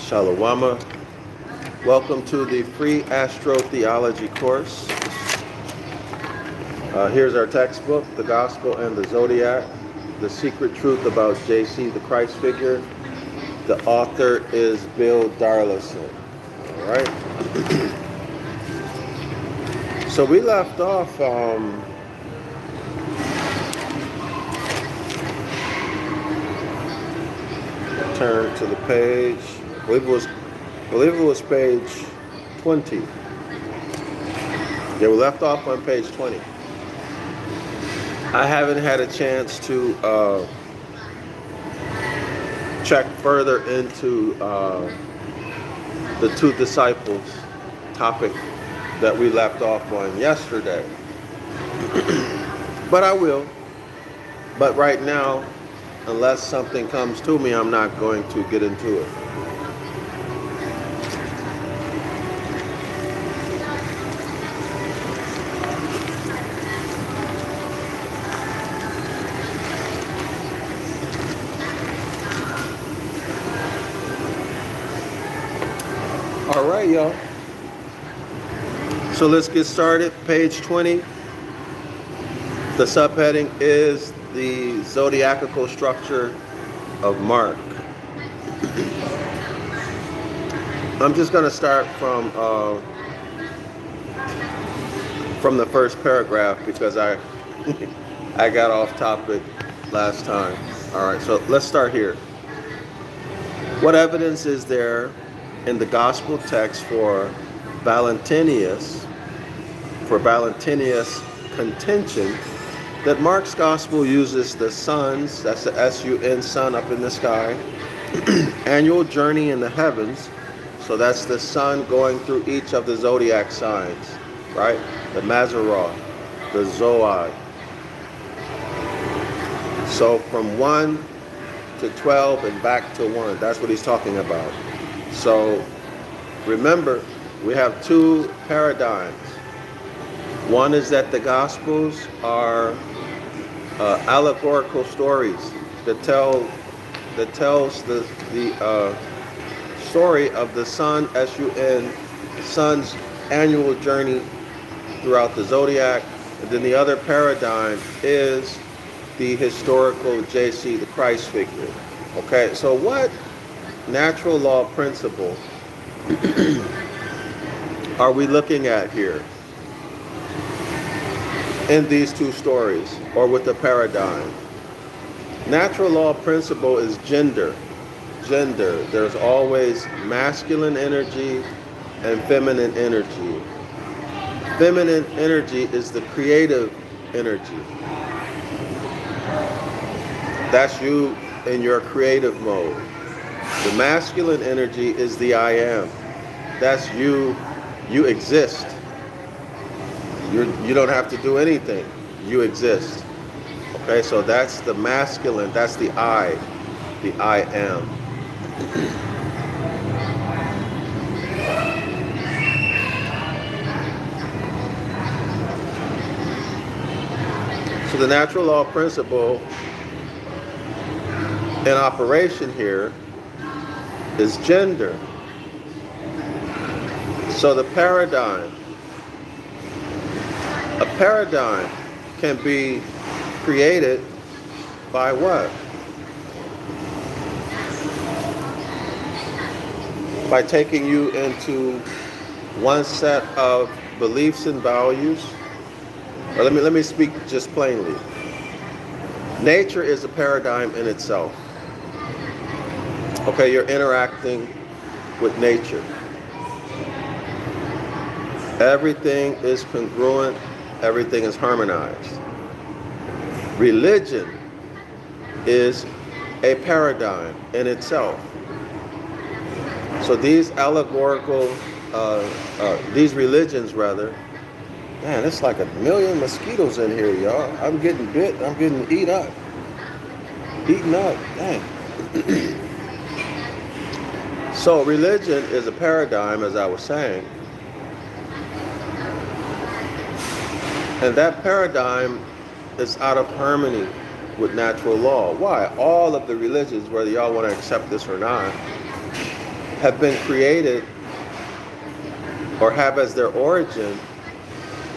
Shalawama. Welcome to the free astrotheology course. Here's our textbook, The Gospel and the Zodiac, The Secret Truth About JC, the Christ Figure. The author is Bill Darrell-El. All right. So we left off turn to the page. I believe it was page 20. Yeah, we left off on page 20. I haven't had a chance to check further into the two disciples topic that we left off on yesterday. But I will. But right now, unless something comes to me, I'm not going to get into it. All right, y'all. So let's get started. Page 20. The subheading is the zodiacal structure of Mark. I'm just going to start from the first paragraph because I got off topic last time. All right, so let's start here. What evidence is there in the gospel text for Valentinius' contention that Mark's gospel uses the sun's, that's the S-U-N, sun up in the sky, annual journey in the heavens, so that's the sun going through each of the zodiac signs, right? The Mazzaroth, the Zoad. So from 1 to 12 and back to 1, that's what he's talking about. So remember, we have two paradigms. One is that the Gospels are allegorical stories that tells the story of the sun, S-U-N, sun's annual journey throughout the zodiac. And then the other paradigm is the historical JC, the Christ figure. Okay, so what natural law principle are we looking at here in these two stories, or with the paradigm? Natural law principle is gender. There's always masculine energy and feminine energy. Feminine energy is the creative energy. That's you in your creative mode. The masculine energy is the I am. That's you. You exist. You don't have to do anything. You exist. Okay, so that's the masculine. That's the I am. So the natural law principle in operation here is gender. So the paradigm, a paradigm can be created by what? By taking you into one set of beliefs and values. Or let me speak just plainly. Nature is a paradigm in itself. Okay, you're interacting with nature. Everything is congruent, everything is harmonized. Religion is a paradigm in itself. So these allegorical, these religions rather, man, it's like 1 million mosquitoes in here, y'all. I'm getting bit, I'm getting eaten up, dang. So religion is a paradigm, as I was saying. And that paradigm is out of harmony with natural law. Why? All of the religions, whether y'all want to accept this or not, have been created or have as their origin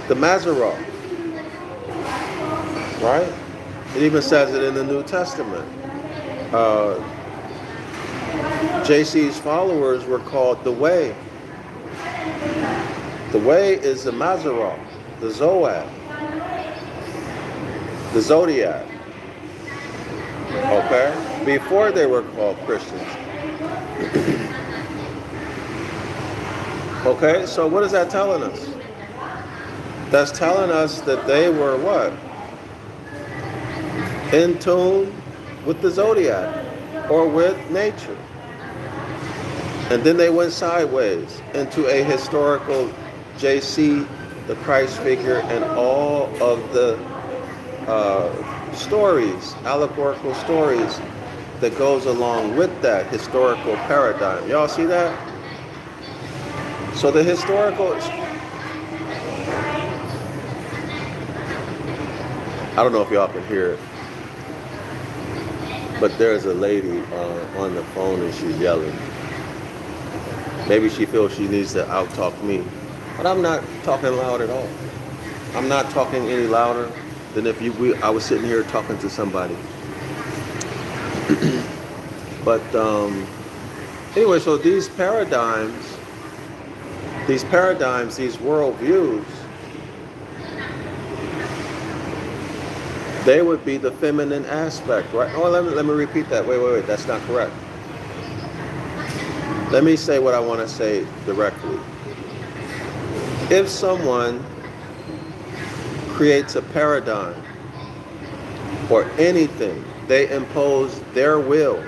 the Mazzaroth, right? It even says it in the New Testament. JC's followers were called the Way. The Way is the Mazzaroth, the Zoad, the Zodiac. Okay? Before they were called Christians. Okay, so what is that telling us? That's telling us that they were what? In tune with the Zodiac or with nature. And then they went sideways into a historical JC, the Christ figure, and all of the stories, allegorical stories that goes along with that historical paradigm. Y'all see that? So the historical, I don't know if y'all can hear it, but there's a lady on the phone and she's yelling. Maybe she feels she needs to out-talk me, but I'm not talking loud at all. I'm not talking any louder than if I was sitting here talking to somebody. But anyway, so these paradigms, these worldviews, they would be the feminine aspect, right? Oh, let me repeat that. Wait, that's not correct. Let me say what I want to say directly. If someone creates a paradigm or anything, they impose their will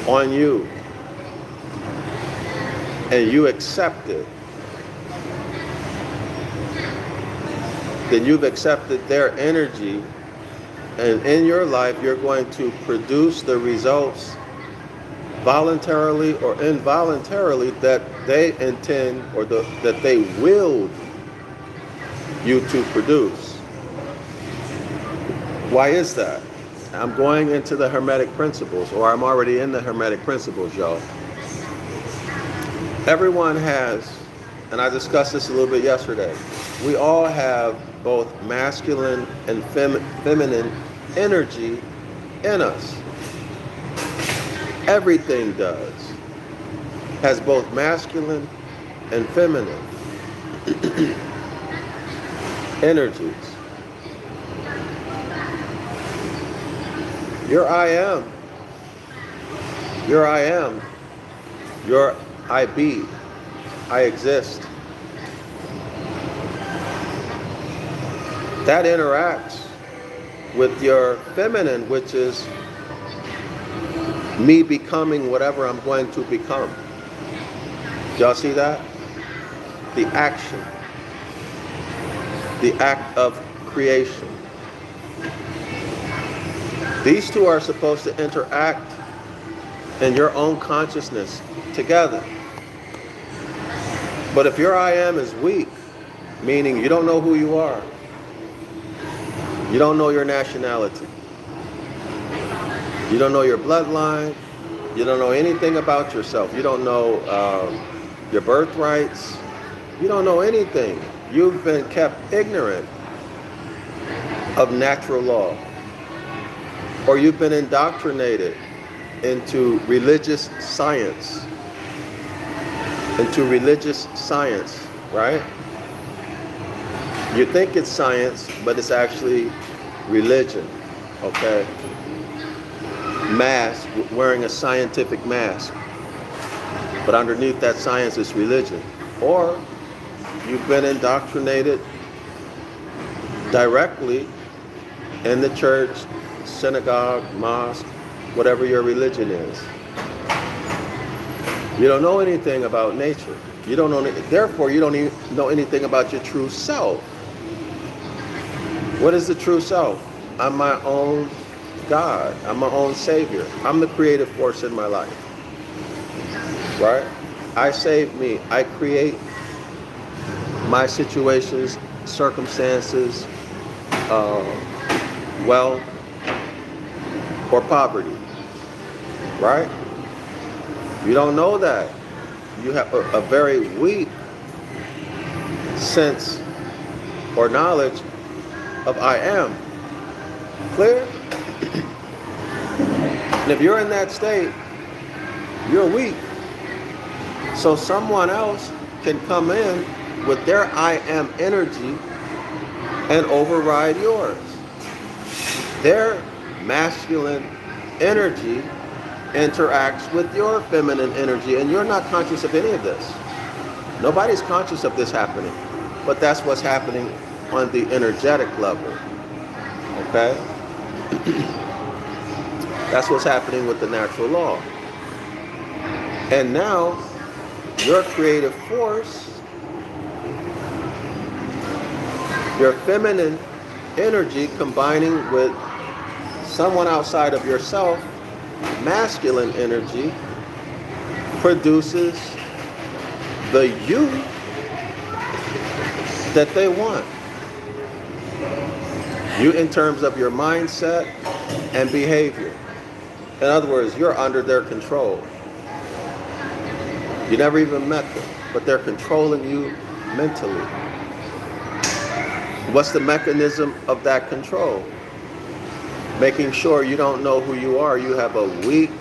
on you and you accept it, then you've accepted their energy, and in your life you're going to produce the results voluntarily or involuntarily that they intend or that they willed you to produce. Why is that? I'm going into the Hermetic Principles, or I'm already in the Hermetic Principles, y'all. Everyone has, and I discussed this a little bit yesterday, we all have both masculine and feminine energy in us. Everything does. Has both masculine and feminine energies. Your I am. Your I am. Your I be. I exist. That interacts with your feminine, which is me becoming whatever I'm going to become. Y'all see that? The action. The act of creation. These two are supposed to interact in your own consciousness together. But if your I am is weak, meaning you don't know who you are, you don't know your nationality, you don't know your bloodline, you don't know anything about yourself, you don't know your birthrights, you don't know anything. You've been kept ignorant of natural law, or you've been indoctrinated into religious science, right? You think it's science, but it's actually religion, okay? Mask, wearing a scientific mask, but underneath that science is religion. Or you've been indoctrinated directly in the church, synagogue, mosque, whatever your religion is. You don't know anything about nature. You don't know, therefore you don't even know anything about your true self. What is the true self? I'm my own God. I'm my own Savior. I'm the creative force in my life. Right? I save me. I create my situations, circumstances, wealth, or poverty. Right? You don't know that. You have a very weak sense or knowledge of I am. Clear? And if you're in that state, you're weak. So someone else can come in with their I am energy and override yours. Their masculine energy interacts with your feminine energy, and you're not conscious of any of this. Nobody's conscious of this happening, but that's what's happening on the energetic level. Okay? That's what's happening with the natural law. And now, your creative force, your feminine energy combining with someone outside of yourself, masculine energy, produces the you that they want. You in terms of your mindset and behavior. In other words, you're under their control. You never even met them, but they're controlling you mentally. What's the mechanism of that control? Making sure you don't know who you are. You have a weak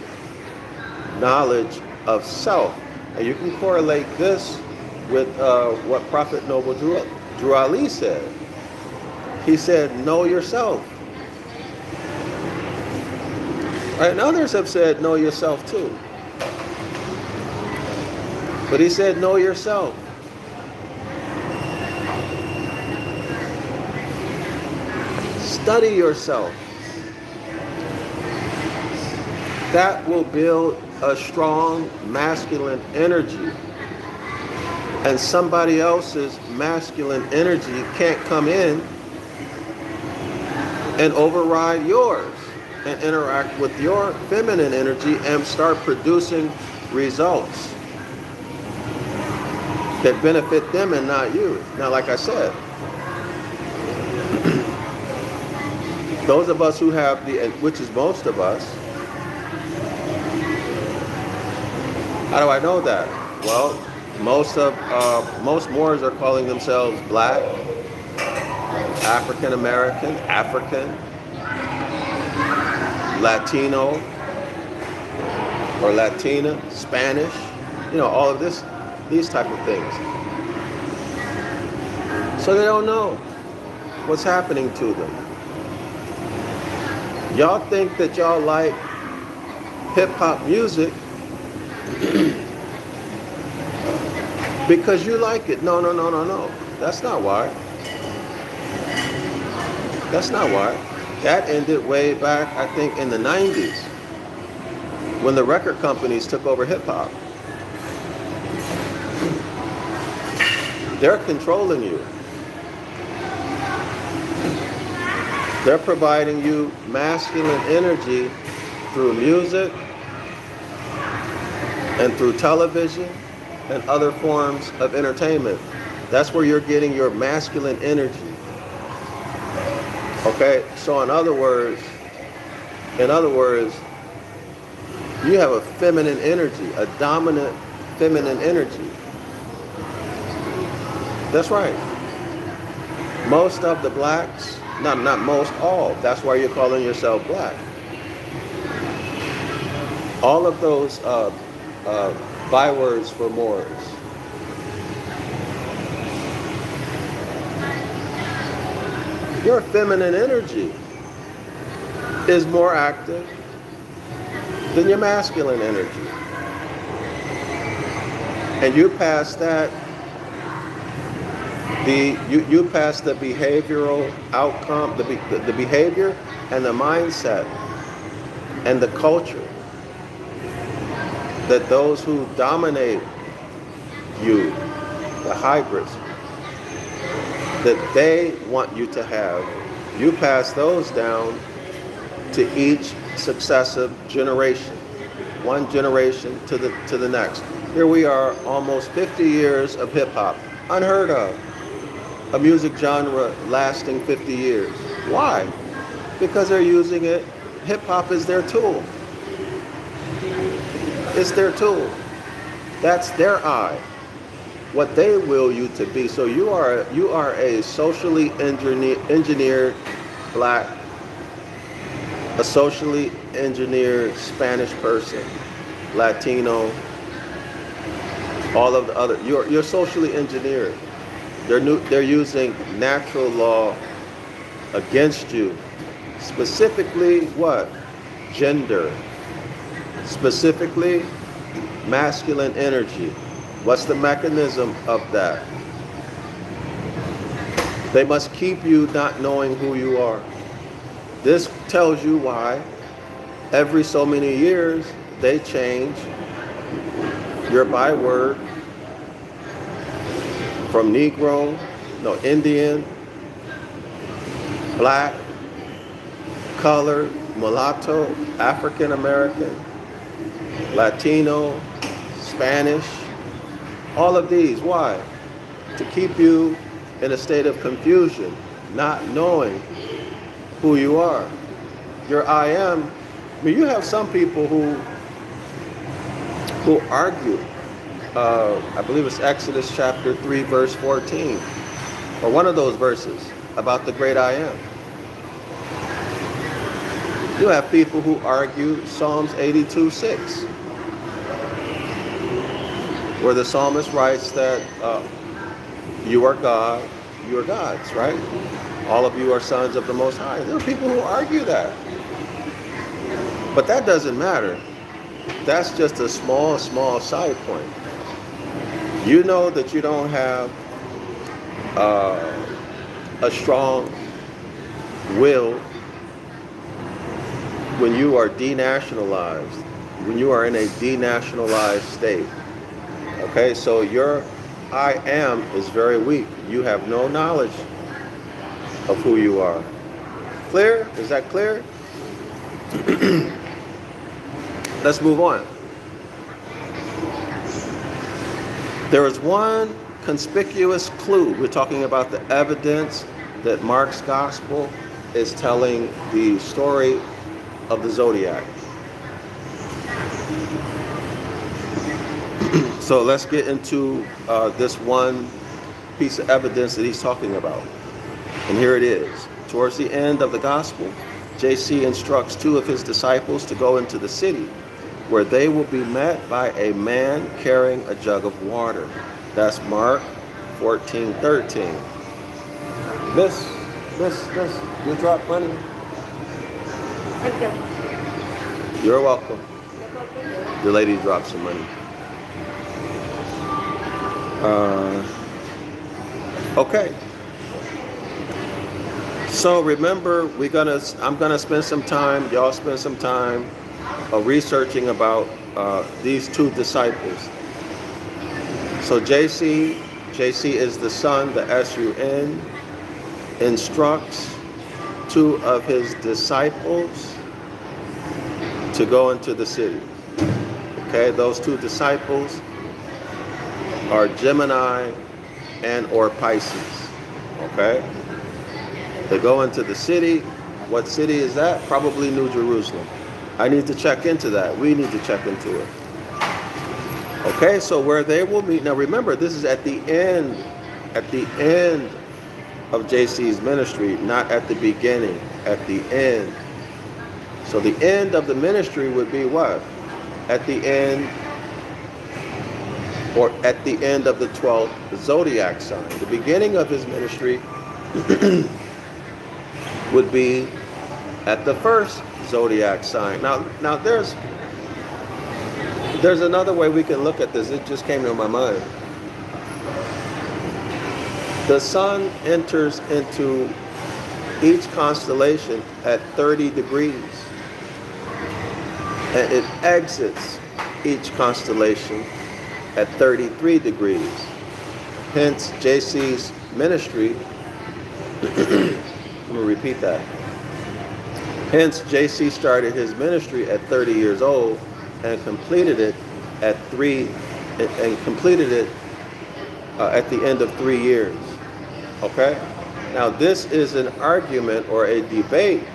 knowledge of self. And you can correlate this with what Prophet Noble Darrell-El said. He said, know yourself. And others have said, know yourself too. But he said, know yourself. Study yourself. That will build a strong masculine energy. And somebody else's masculine energy can't come in and override yours and interact with your feminine energy and start producing results that benefit them and not you. Now, like I said, those of us who have which is most of us, how do I know that? Well, most Moors are calling themselves Black, African American, African, Latino, or Latina, Spanish, all of these type of things. So they don't know what's happening to them. Y'all think that y'all like hip-hop music because you like it. No. That's not why. That's not why. That ended way back, I think, in the 90s when the record companies took over hip-hop. They're controlling you. They're providing you masculine energy through music and through television and other forms of entertainment. That's where you're getting your masculine energy. Okay, so in other words, you have a feminine energy, a dominant feminine energy. That's right. Most of the blacks, not most, all, that's why you're calling yourself Black. All of those bywords for Moors. Your feminine energy is more active than your masculine energy. And you pass that, you pass the behavioral outcome, the behavior and the mindset and the culture that those who dominate you, the hybrids, that they want you to have, you pass those down to each successive generation, one generation to the next. Here we are, almost 50 years of hip-hop, unheard of. A music genre lasting 50 years. Why? Because they're using it, hip-hop is their tool. It's their tool. That's their eye. What they will you to be. So you are a socially engineered black, a socially engineered Spanish person, Latino, all of the other. You're socially engineered. They're using natural law against you. Specifically what? Gender. Specifically masculine energy. What's the mechanism of that? They must keep you not knowing who you are. This tells you why every so many years they change your byword from Negro, Indian, black, colored, mulatto, African American, Latino, Spanish, all of these. Why? To keep you in a state of confusion, not knowing who you are. Your I am. I mean, you have some people who argue. I believe it's Exodus chapter 3, verse 14, or one of those verses about the great I am. You have people who argue Psalms 82:6, where the psalmist writes that you are God, you are gods, right? All of you are sons of the Most High. There are people who argue that. But that doesn't matter. That's just a small side point. You know that you don't have a strong will when you are denationalized, when you are in a denationalized state. Okay, so your I am is very weak. You have no knowledge of who you are. Clear? Is that clear? Let's move on. There is one conspicuous clue. We're talking about the evidence that Mark's gospel is telling the story of the Zodiac. So let's get into this one piece of evidence that he's talking about. And here it is. Towards the end of the gospel, JC instructs two of his disciples to go into the city, where they will be met by a man carrying a jug of water. That's Mark 14:13. Miss, you drop money? Thank you. You're welcome. The lady dropped some money. Okay. So remember, I'm gonna spend some time. Y'all spend some time researching about these two disciples. So JC is the son, the S-U-N, instructs two of his disciples to go into the city. Okay, those two disciples are Gemini and or Pisces. Okay, they go into the city. What city is that? Probably New Jerusalem. I need to check into that. We need to check into it. Okay, so where they will meet. Now remember, this is at the end of JC's ministry, not at the beginning, at the end. So the end of the ministry would be what? At the end, or at the end of the 12th Zodiac sign. The beginning of his ministry would be at the first Zodiac sign. Now there's another way we can look at this. It just came to my mind. The sun enters into each constellation at 30 degrees. And it exits each constellation at 33 degrees. Hence, JC's ministry, I'm going to repeat that. Hence, JC started his ministry at 30 years old and completed it at at the end of 3 years. Okay? Now, this is an argument or a debate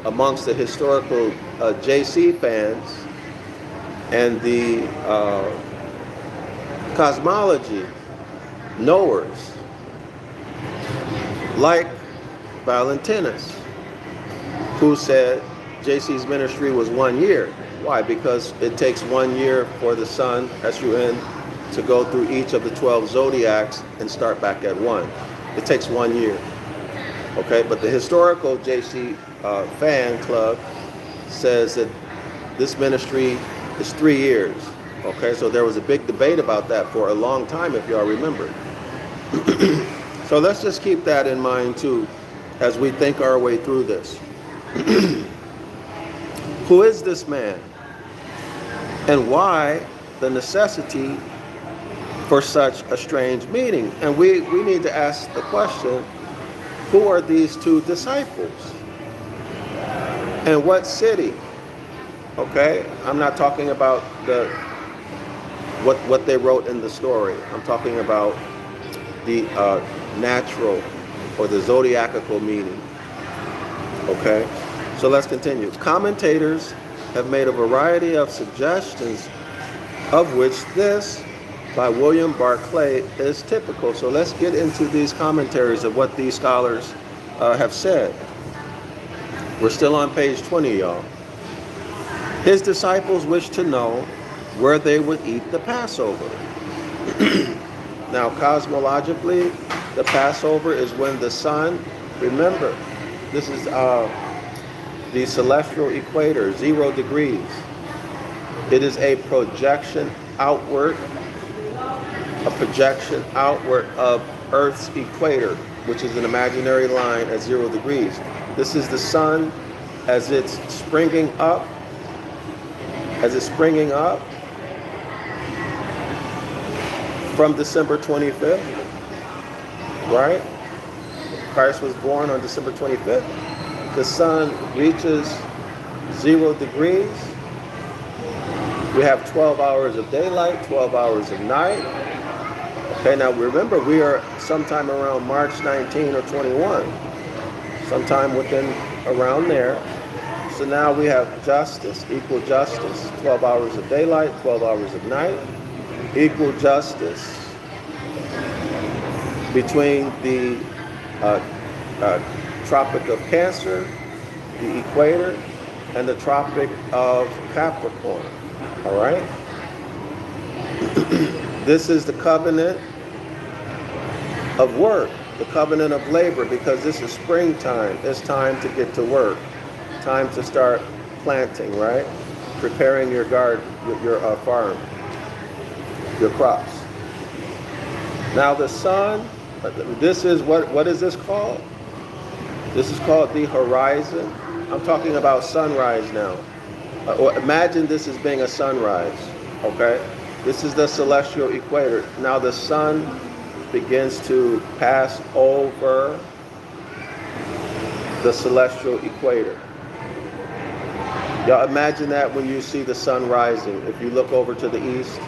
amongst the historical JC fans And the cosmology knowers, like Valentinus, who said JC's ministry was 1 year. Why? Because it takes 1 year for the sun, SUN, to go through each of the 12 zodiacs and start back at 1. It takes 1 year. Okay, but the historical JC fan club says that this ministry is 3 years. Okay, so there was a big debate about that for a long time, if y'all remember. So let's just keep that in mind too, as we think our way through this. Who is this man? And why the necessity for such a strange meeting? And we need to ask the question, who are these two disciples? And what city? Okay, I'm not talking about what they wrote in the story. I'm talking about the natural or the zodiacal meaning. Okay, so let's continue. Commentators have made a variety of suggestions, of which this by William Barclay is typical. So let's get into these commentaries of what these scholars have said. We're still on page 20, y'all. His disciples wished to know where they would eat the Passover. Now, cosmologically, the Passover is when the sun, remember, this is the celestial equator, 0 degrees. It is a projection outward of Earth's equator, which is an imaginary line at 0 degrees. This is the sun as it's springing up, from December 25th, right? Christ was born on December 25th. The sun reaches 0 degrees. We have 12 hours of daylight, 12 hours of night. Okay, now remember, we are sometime around March 19 or 21, sometime around there. So now we have justice, equal justice, 12 hours of daylight, 12 hours of night, equal justice between the Tropic of Cancer, the equator, and the Tropic of Capricorn. All right? This is the covenant of work, the covenant of labor, because this is springtime. It's time to get to work, time to start planting, right? Preparing your garden, your farm, your crops. Now the sun, this is what is this called? This is called the horizon. I'm talking about sunrise now. Imagine this as being a sunrise, okay? This is the celestial equator. Now the sun begins to pass over the celestial equator. Y'all imagine that when you see the sun rising. If you look over to the east,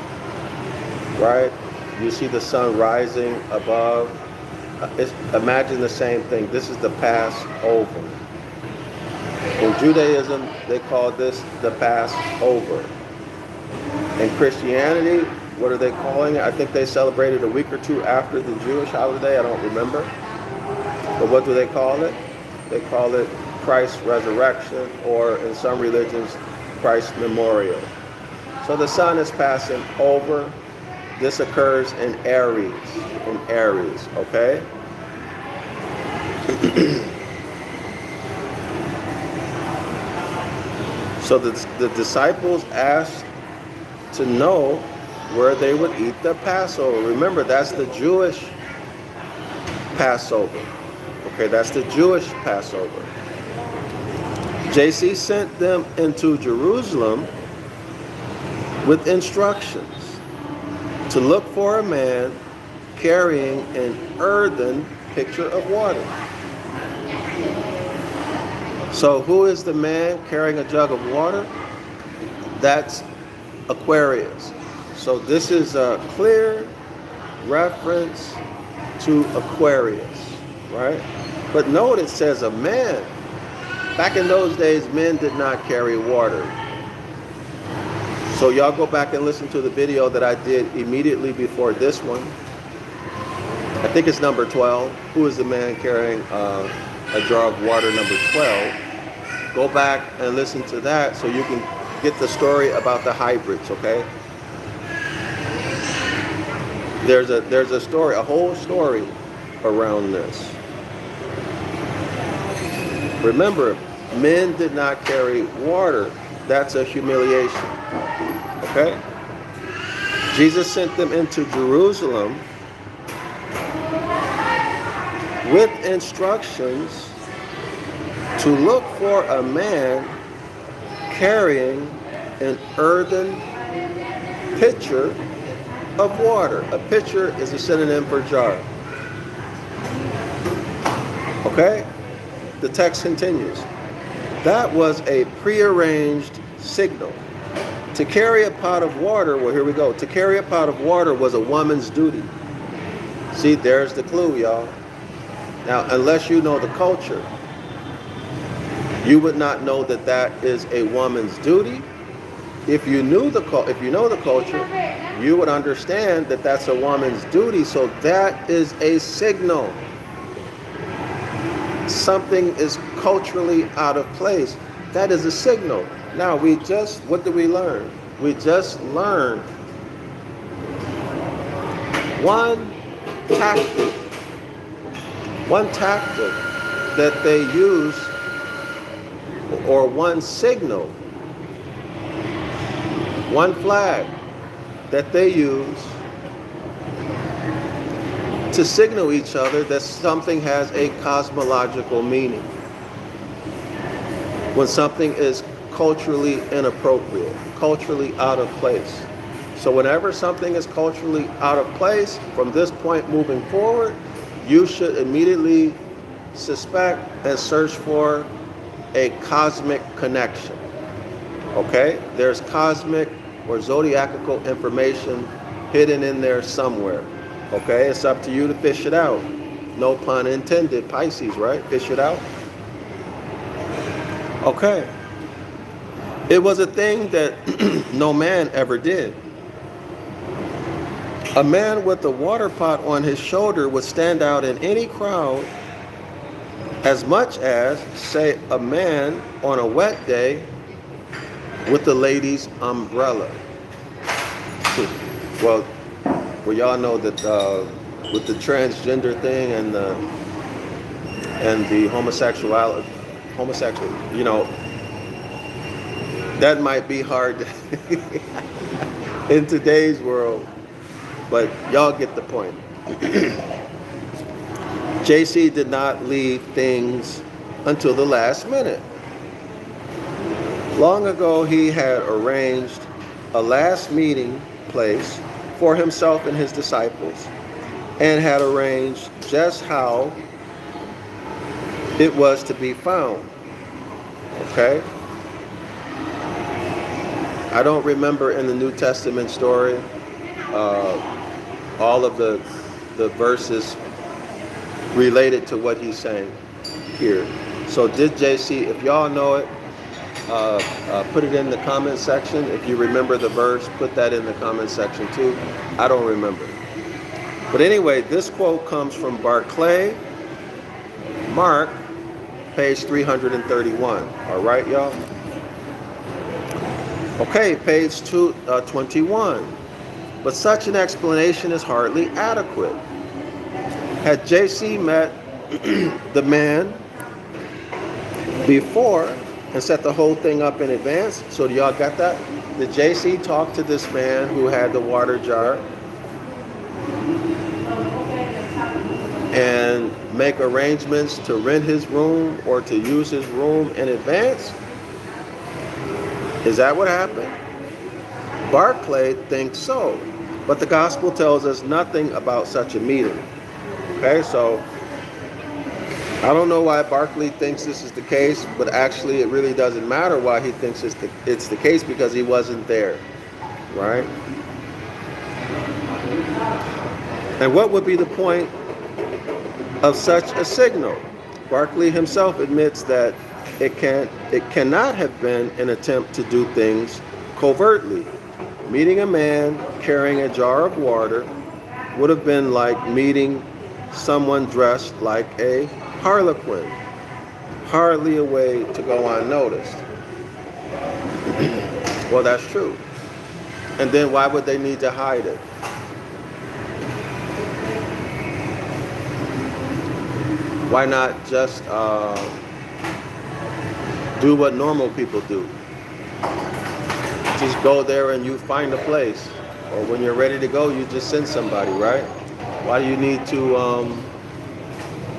right? You see the sun rising above. Imagine the same thing. This is the Passover. In Judaism, they call this the Passover. In Christianity, what are they calling it? I think they celebrated a week or two after the Jewish holiday. I don't remember. But what do they call it? They call it Christ's resurrection, or in some religions, Christ's memorial. So the sun is passing over. This occurs in Aries, okay? So the disciples asked to know where they would eat the Passover. Remember, that's the Jewish Passover. Okay, that's the Jewish Passover. JC sent them into Jerusalem with instructions to look for a man carrying an earthen pitcher of water. So who is the man carrying a jug of water? That's Aquarius. So this is a clear reference to Aquarius, right? But note it says a man. Back in those days, men did not carry water. So y'all go back and listen to the video that I did immediately before this one. I think it's number 12. Who is the man carrying a jar of water, number 12? Go back and listen to that so you can get the story about the hybrids, okay? There's a story, a whole story around this. Remember, men did not carry water. That's a humiliation. Okay? Jesus sent them into Jerusalem with instructions to look for a man carrying an earthen pitcher of water. A pitcher is a synonym for jar. Okay? The text continues. That was a prearranged signal. To carry a pot of water, well, here we go. To carry a pot of water was a woman's duty. See, there's the clue, y'all. Now, unless you know the culture, you would not know that that is a woman's duty. If you know the culture, you would understand that that's a woman's duty. So that is a signal. Something is culturally out of place. That is a signal. Now what did we learn? We just learned one tactic that they use, or one signal, one flag that they use to signal each other that something has a cosmological meaning. When something is culturally inappropriate, culturally out of place. So whenever something is culturally out of place, from this point moving forward, you should immediately suspect and search for a cosmic connection. Okay? There's cosmic or zodiacal information hidden in there somewhere. Okay? It's up to you to fish it out. No pun intended. Pisces, right? Fish it out. Okay. It was a thing that no man ever did. A man with a water pot on his shoulder would stand out in any crowd as much as, say, a man on a wet day with the lady's umbrella. Well, y'all know that with the transgender thing and the homosexual, you know, that might be hard in today's world, but y'all get the point. JC did not leave things until the last minute. Long ago, he had arranged a last meeting place for himself and his disciples, and had arranged just how it was to be found. Okay? I don't remember in the New Testament story all of the verses related to what he's saying here. So did JC, if y'all know it, put it in the comment section. If you remember the verse, put that in the comment section too. I don't remember. But anyway, this quote comes from Barclay, Mark, page 331. All right, y'all? Okay, page 21. But such an explanation is hardly adequate. Had JC met the man before and set the whole thing up in advance? So do y'all got that? Did JC talk to this man who had the water jar and make arrangements to rent his room or to use his room in advance? Is that what happened? Barclay thinks so, but the gospel tells us nothing about such a meeting. Okay, so I don't know why Barclay thinks this is the case, but actually it really doesn't matter why he thinks it's the case, because he wasn't there, right? And what would be the point of such a signal? Barclay himself admits that it cannot have been an attempt to do things covertly. Meeting a man carrying a jar of water would have been like meeting someone dressed like a harlequin. Hardly a way to go unnoticed. Well, that's true. And then why would they need to hide it? Why not just do what normal people do? Just go there and you find a place. Or when you're ready to go, you just send somebody, right? Why do you need to,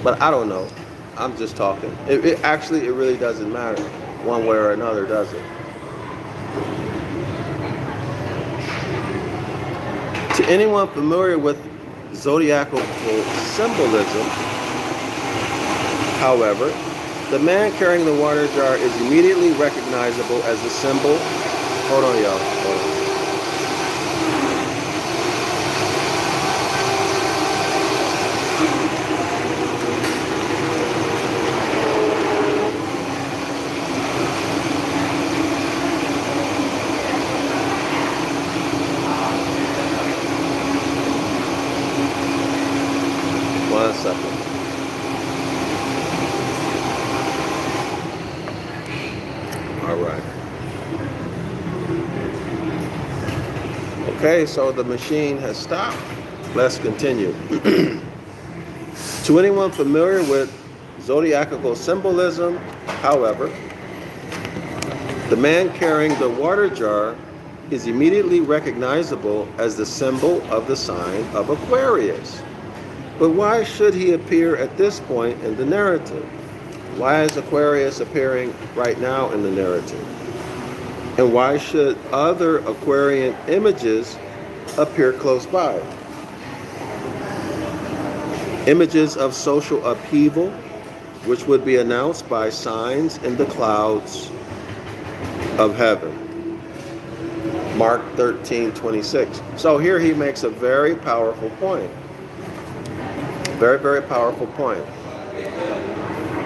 but I don't know. I'm just talking. It really doesn't matter. One way or another, does it? To anyone familiar with zodiacal symbolism, however, the man carrying the water jar is immediately recognizable as a symbol. Hold on, y'all. Hold on. One second. All right. Okay, so the machine has stopped. Let's continue. To anyone familiar with zodiacal symbolism, however, the man carrying the water jar is immediately recognizable as the symbol of the sign of Aquarius. But why should he appear at this point in the narrative? Why is Aquarius appearing right now in the narrative? And why should other Aquarian images appear close by? Images of social upheaval, which would be announced by signs in the clouds of heaven. Mark 13:26. So here he makes a very powerful point. Very, very powerful point.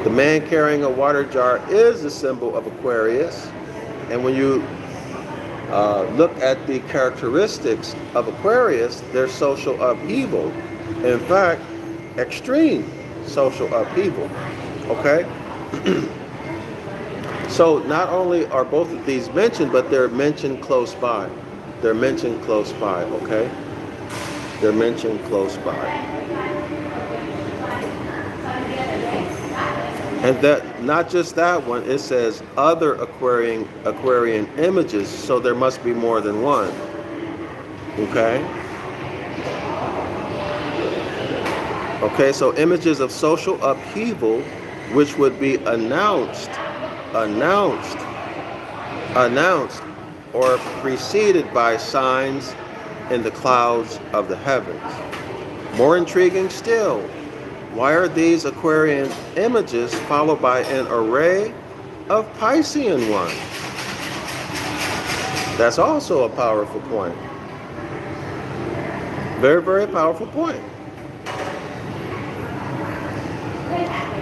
The man carrying a water jar is a symbol of Aquarius. And when you look at the characteristics of Aquarius, there's social upheaval. In fact, extreme social upheaval. Okay? So not only are both of these mentioned, but they're mentioned close by. They're mentioned close by, okay? They're mentioned close by. And that, not just that one, it says other Aquarian images, so there must be more than one. Okay? Okay, so images of social upheaval, which would be announced, or preceded by signs in the clouds of the heavens. More intriguing still, why are these Aquarian images followed by an array of Piscean ones? That's also a powerful point. Very, very powerful point.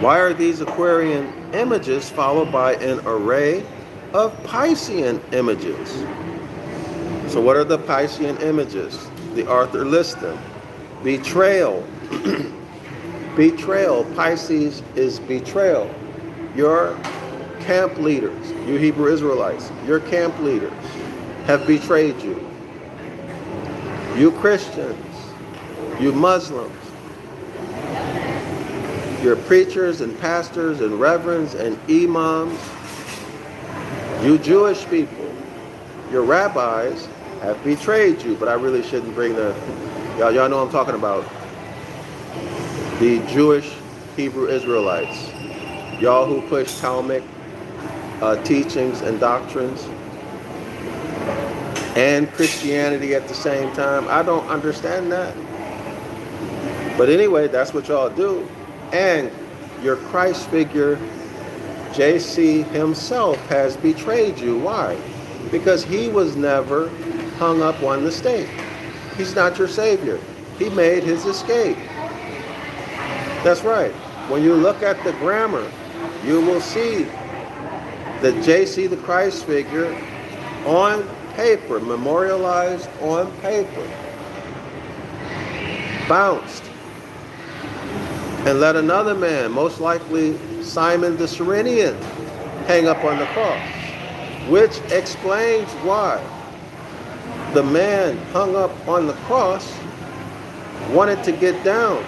Why are these Aquarian images followed by an array of Piscean images? So what are the Piscean images? The author lists them. Betrayal. Betrayal. Pisces is betrayal. Your camp leaders, you Hebrew Israelites, your camp leaders have betrayed you. You Christians, you Muslims, your preachers and pastors and reverends and imams, you Jewish people, your rabbis have betrayed you. But I really shouldn't bring y'all know what I'm talking about. The Jewish Hebrew Israelites, y'all who push Talmudic teachings and doctrines and Christianity at the same time. I don't understand that. But anyway, that's what y'all do. And your Christ figure, JC himself, has betrayed you. Why? Because he was never hung up on the stake. He's not your savior. He made his escape. That's right. When you look at the grammar, you will see that JC, the Christ figure, on paper, memorialized on paper, bounced, and let another man, most likely Simon the Cyrenian, hang up on the cross, which explains why the man hung up on the cross wanted to get down,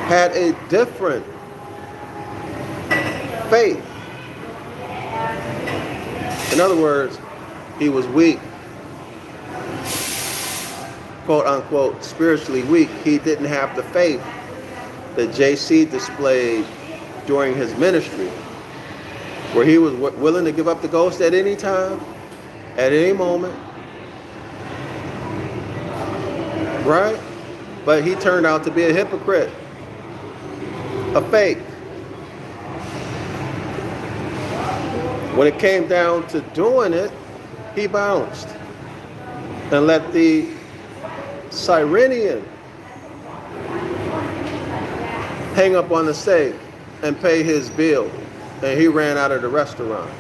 had a different faith. In other words, he was weak, quote unquote, spiritually weak. He didn't have the faith that JC displayed during his ministry, where he was willing to give up the ghost at any time, at any moment, right? But he turned out to be a hypocrite, a fake. When it came down to doing it, he bounced and let the Cyrenian hang up on the stake and pay his bill, and he ran out of the restaurant.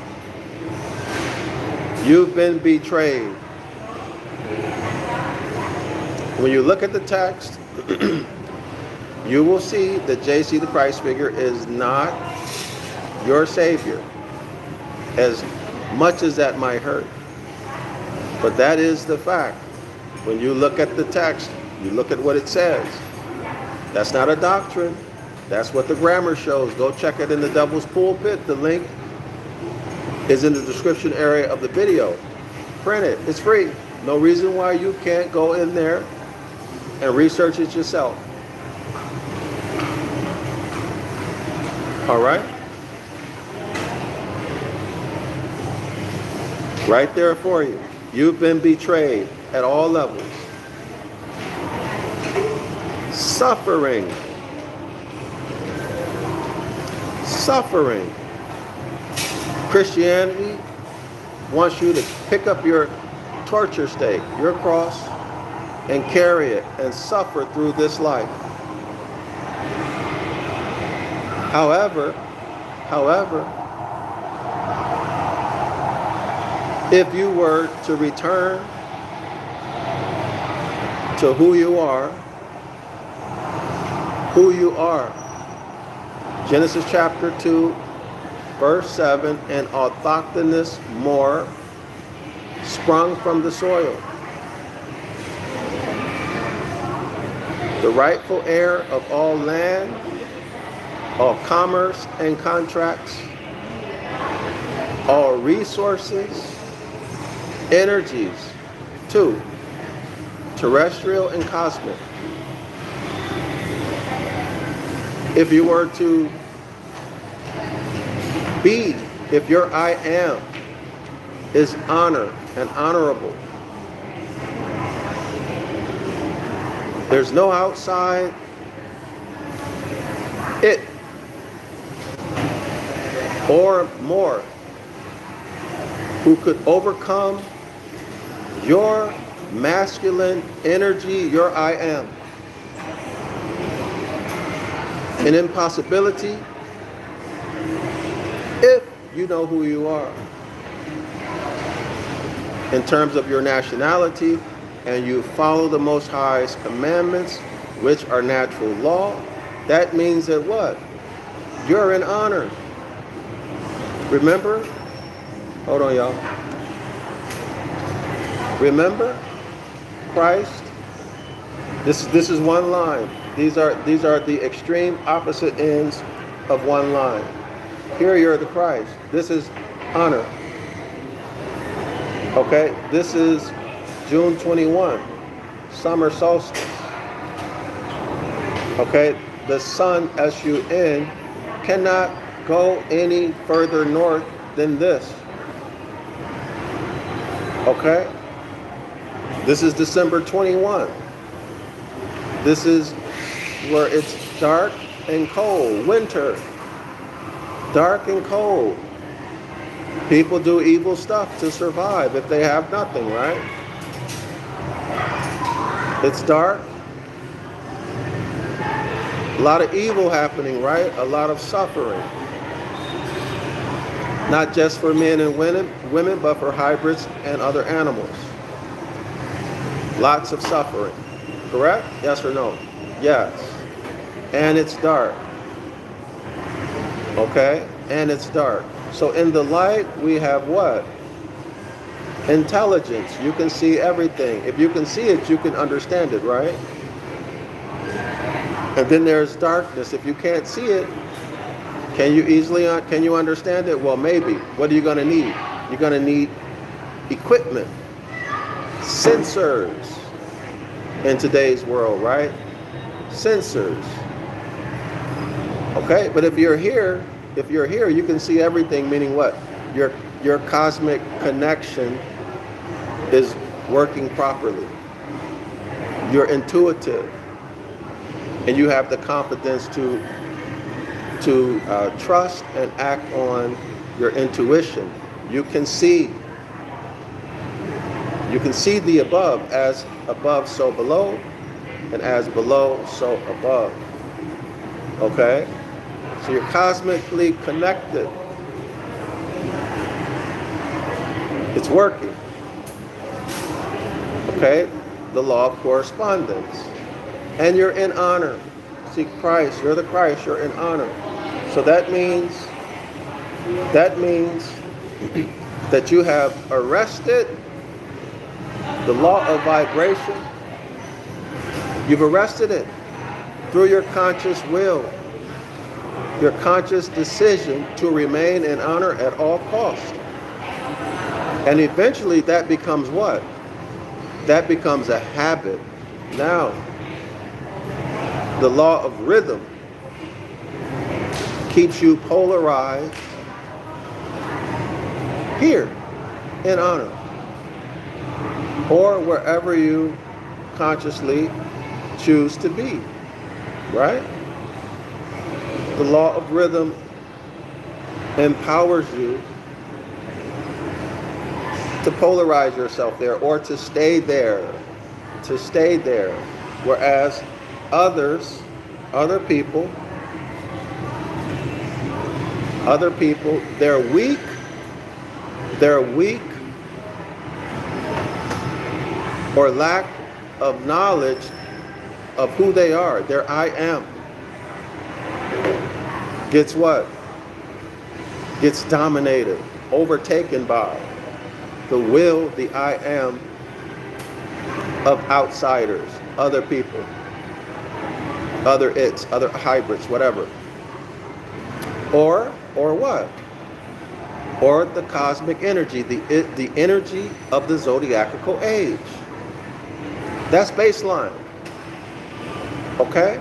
You've been betrayed. When you look at the text, you will see that JC the Christ figure is not your Savior, as much as that might hurt. But that is the fact. When you look at the text, you look at what it says. That's not a doctrine. That's what the grammar shows. Go check it in the Devil's Pulpit. The link is in the description area of the video. Print it. It's free. No reason why you can't go in there and research it yourself. All right? Right there for you. You've been betrayed at all levels. Suffering. Suffering. Christianity wants you to pick up your torture stake, your cross, and carry it and suffer through this life. However, if you were to return to who you are, Genesis chapter 2, verse 7, an autochthonous Moor sprung from the soil, the rightful heir of all land, all commerce and contracts, all resources, energies, too, terrestrial and cosmic. If you were to be, if your I am is honor and honorable, there's no outside it or more who could overcome your masculine energy, your I am. An impossibility if you know who you are. In terms of your nationality, and you follow the Most High's commandments, which are natural law, that means that what? You're in honor. Remember? Hold on, y'all. Remember? Christ. This is one line. These are the extreme opposite ends of one line. Here you're the Christ. This is honor. Okay? This is June 21, summer solstice. Okay? The sun, S-U-N, cannot go any further north than this. Okay? This is December 21. This is where it's dark and cold, winter. Dark and cold. People do evil stuff to survive if they have nothing, right? It's dark. A lot of evil happening, right? A lot of suffering. Not just for men and women, but for hybrids and other animals. Lots of suffering. Correct? Yes or no? Yes. And it's dark. Okay? And it's dark. So in the light, we have what? Intelligence. You can see everything. If you can see it, you can understand it, right? And then there's darkness. If you can't see it, can you understand it? Well, maybe. What are you going to need? You're going to need equipment, sensors in today's world, right? Sensors. Okay, but if you're here, you can see everything, meaning what? Your cosmic connection is working properly. You're intuitive, and you have the confidence to trust and act on your intuition. You can see the above, as above so below, and as below so above. Okay? So you're cosmically connected. It's working. Okay? The law of correspondence. And you're in honor. See, Christ, you're the Christ, you're in honor. So that means that you have arrested the law of vibration. You've arrested it through your conscious will, your conscious decision to remain in honor at all costs. And eventually that becomes what? That becomes a habit. Now, the law of rhythm keeps you polarized here in honor, or wherever you consciously choose to be, right? The law of rhythm empowers you to polarize yourself there, or to stay there, whereas other people, they're weak or lack of knowledge of who they are. Their I am gets what? Gets dominated, overtaken by the will, the I am of outsiders, other people, other its, other hybrids, whatever. Or what? Or the cosmic energy, the energy of the zodiacal age. That's baseline. Okay?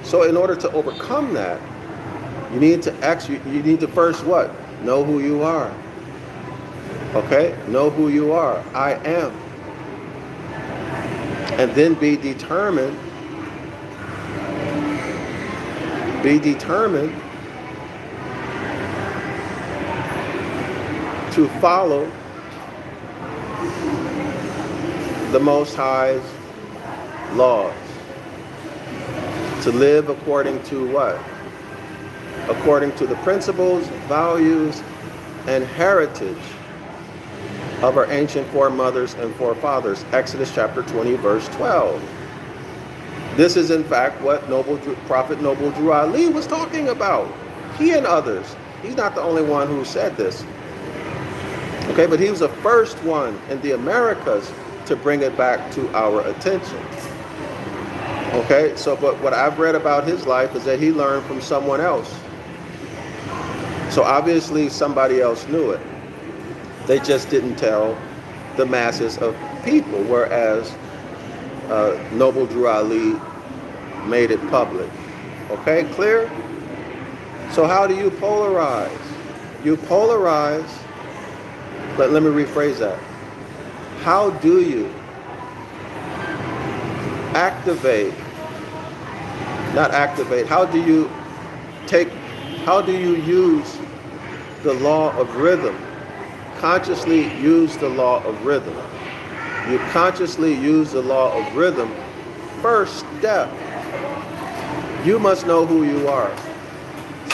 So in order to overcome that, you need to first what? Know who you are. Okay? Know who you are. I am. And then be determined to follow the Most High's laws. To live according to what? According to the principles, values, and heritage of our ancient foremothers and forefathers. Exodus chapter 20, verse 12. This is in fact what Prophet Noble Drew Ali was talking about. He and others. He's not the only one who said this. Okay, but he was the first one in the Americas to bring it back to our attention. Okay, so but what I've read about his life is that he learned from someone else. So obviously somebody else knew it. They just didn't tell the masses of people, whereas Noble Drew Ali made it public. Okay, clear? So how do you polarize? You polarize, but let me rephrase that. How do you activate, not activate, how do you use the law of rhythm? Consciously use the law of rhythm. You consciously use the law of rhythm. First step, you must know who you are.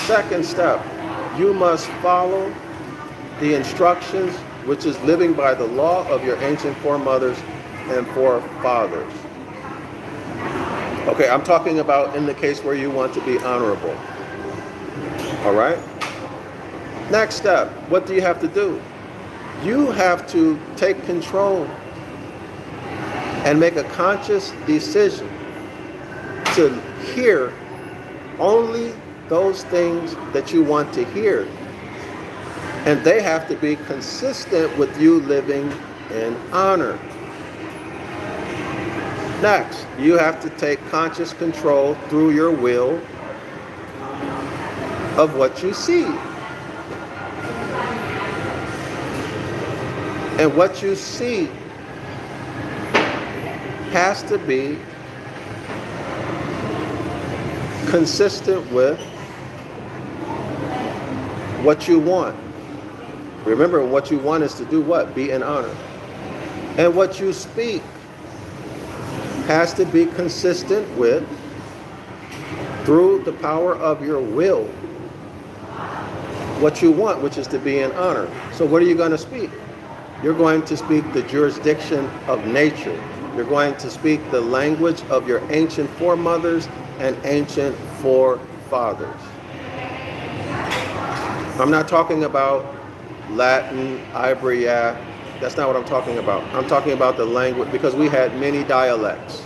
Second step, you must follow the instructions, which is living by the law of your ancient foremothers and forefathers. Okay, I'm talking about in the case where you want to be honorable. All right? Next step, what do you have to do? You have to take control and make a conscious decision to hear only those things that you want to hear. And they have to be consistent with you living in honor. Next, you have to take conscious control through your will of what you see. And what you see has to be consistent with what you want. Remember, what you want is to do what? Be in honor. And what you speak has to be consistent with, through the power of your will, what you want, which is to be in honor. So what are you going to speak? You're going to speak the jurisdiction of nature. You're going to speak the language of your ancient foremothers and ancient forefathers. I'm not talking about Latin, Ibaryath. That's not what I'm talking about. I'm talking about the language, because we had many dialects.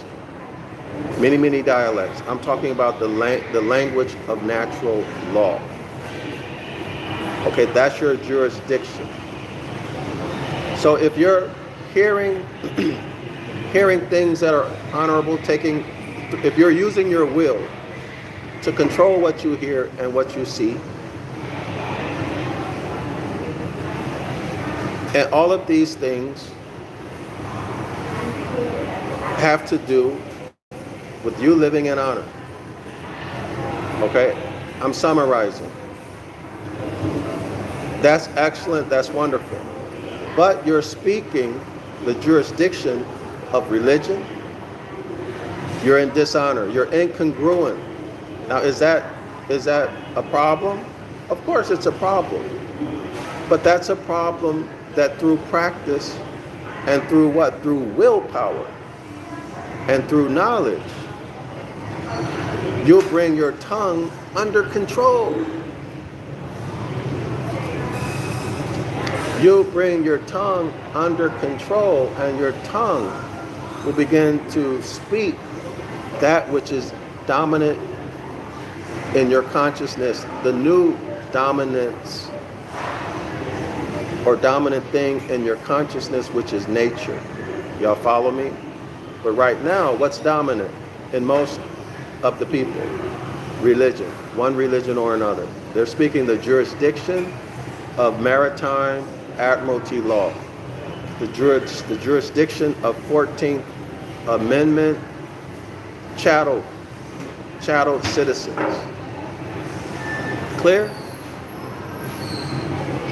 Many dialects. I'm talking about the language of natural law. Okay, that's your jurisdiction. So if you're hearing things that are honorable, if you're using your will to control what you hear and what you see, and all of these things have to do with you living in honor. Okay? I'm summarizing. That's excellent, that's wonderful. But you're speaking the jurisdiction of religion. You're in dishonor. You're incongruent. Now, is that a problem? Of course it's a problem. But that's a problem that through practice and through what? Through willpower and through knowledge, you'll bring your tongue under control. You'll bring your tongue under control, and your tongue will begin to speak that which is dominant in your consciousness, the new dominance or dominant thing in your consciousness, which is nature. Y'all follow me? But right now, what's dominant in most of the people? Religion, one religion or another. They're speaking the jurisdiction of maritime admiralty law, the jurisdiction of 14th Amendment chattel citizens. Clear?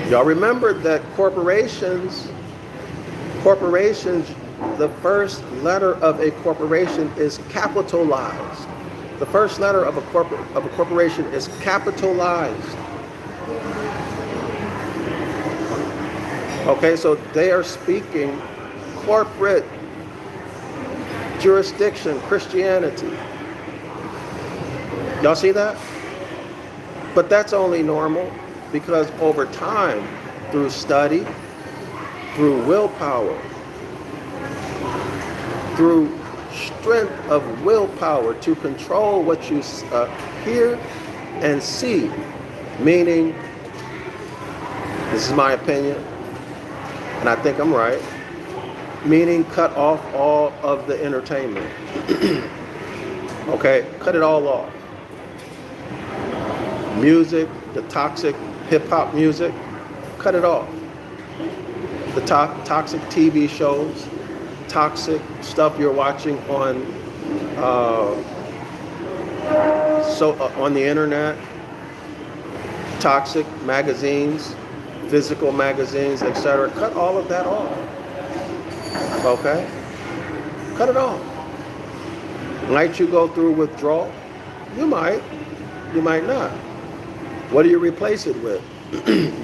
Y'all remember that corporations, the first letter of a corporation is capitalized. The first letter of a corporation is capitalized. Okay, so they are speaking corporate jurisdiction, Christianity. Y'all see that? But that's only normal because over time, through study, through willpower, through strength of willpower to control what you hear and see, meaning, this is my opinion, and I think I'm right, meaning cut off all of the entertainment. Okay, cut it all off. Music, the toxic hip-hop music, cut it off. The toxic TV shows, toxic stuff you're watching on on the internet, toxic magazines, physical magazines, etc. Cut all of that off. Okay? Cut it off. Might you go through withdrawal? You might. You might not. What do you replace it with?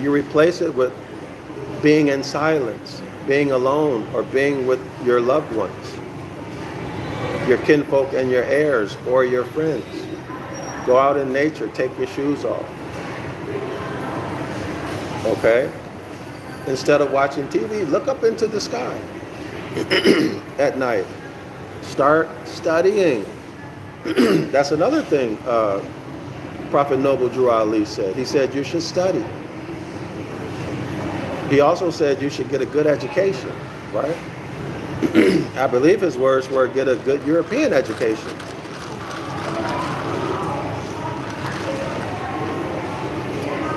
You replace it with being in silence, being alone, or being with your loved ones, your kinfolk and your heirs, or your friends. Go out in nature, take your shoes off. Okay? Instead of watching TV, look up into the sky at night. Start studying. That's another thing Prophet Noble Drew Ali said. He said you should study. He also said you should get a good education, right? I believe his words were get a good European education.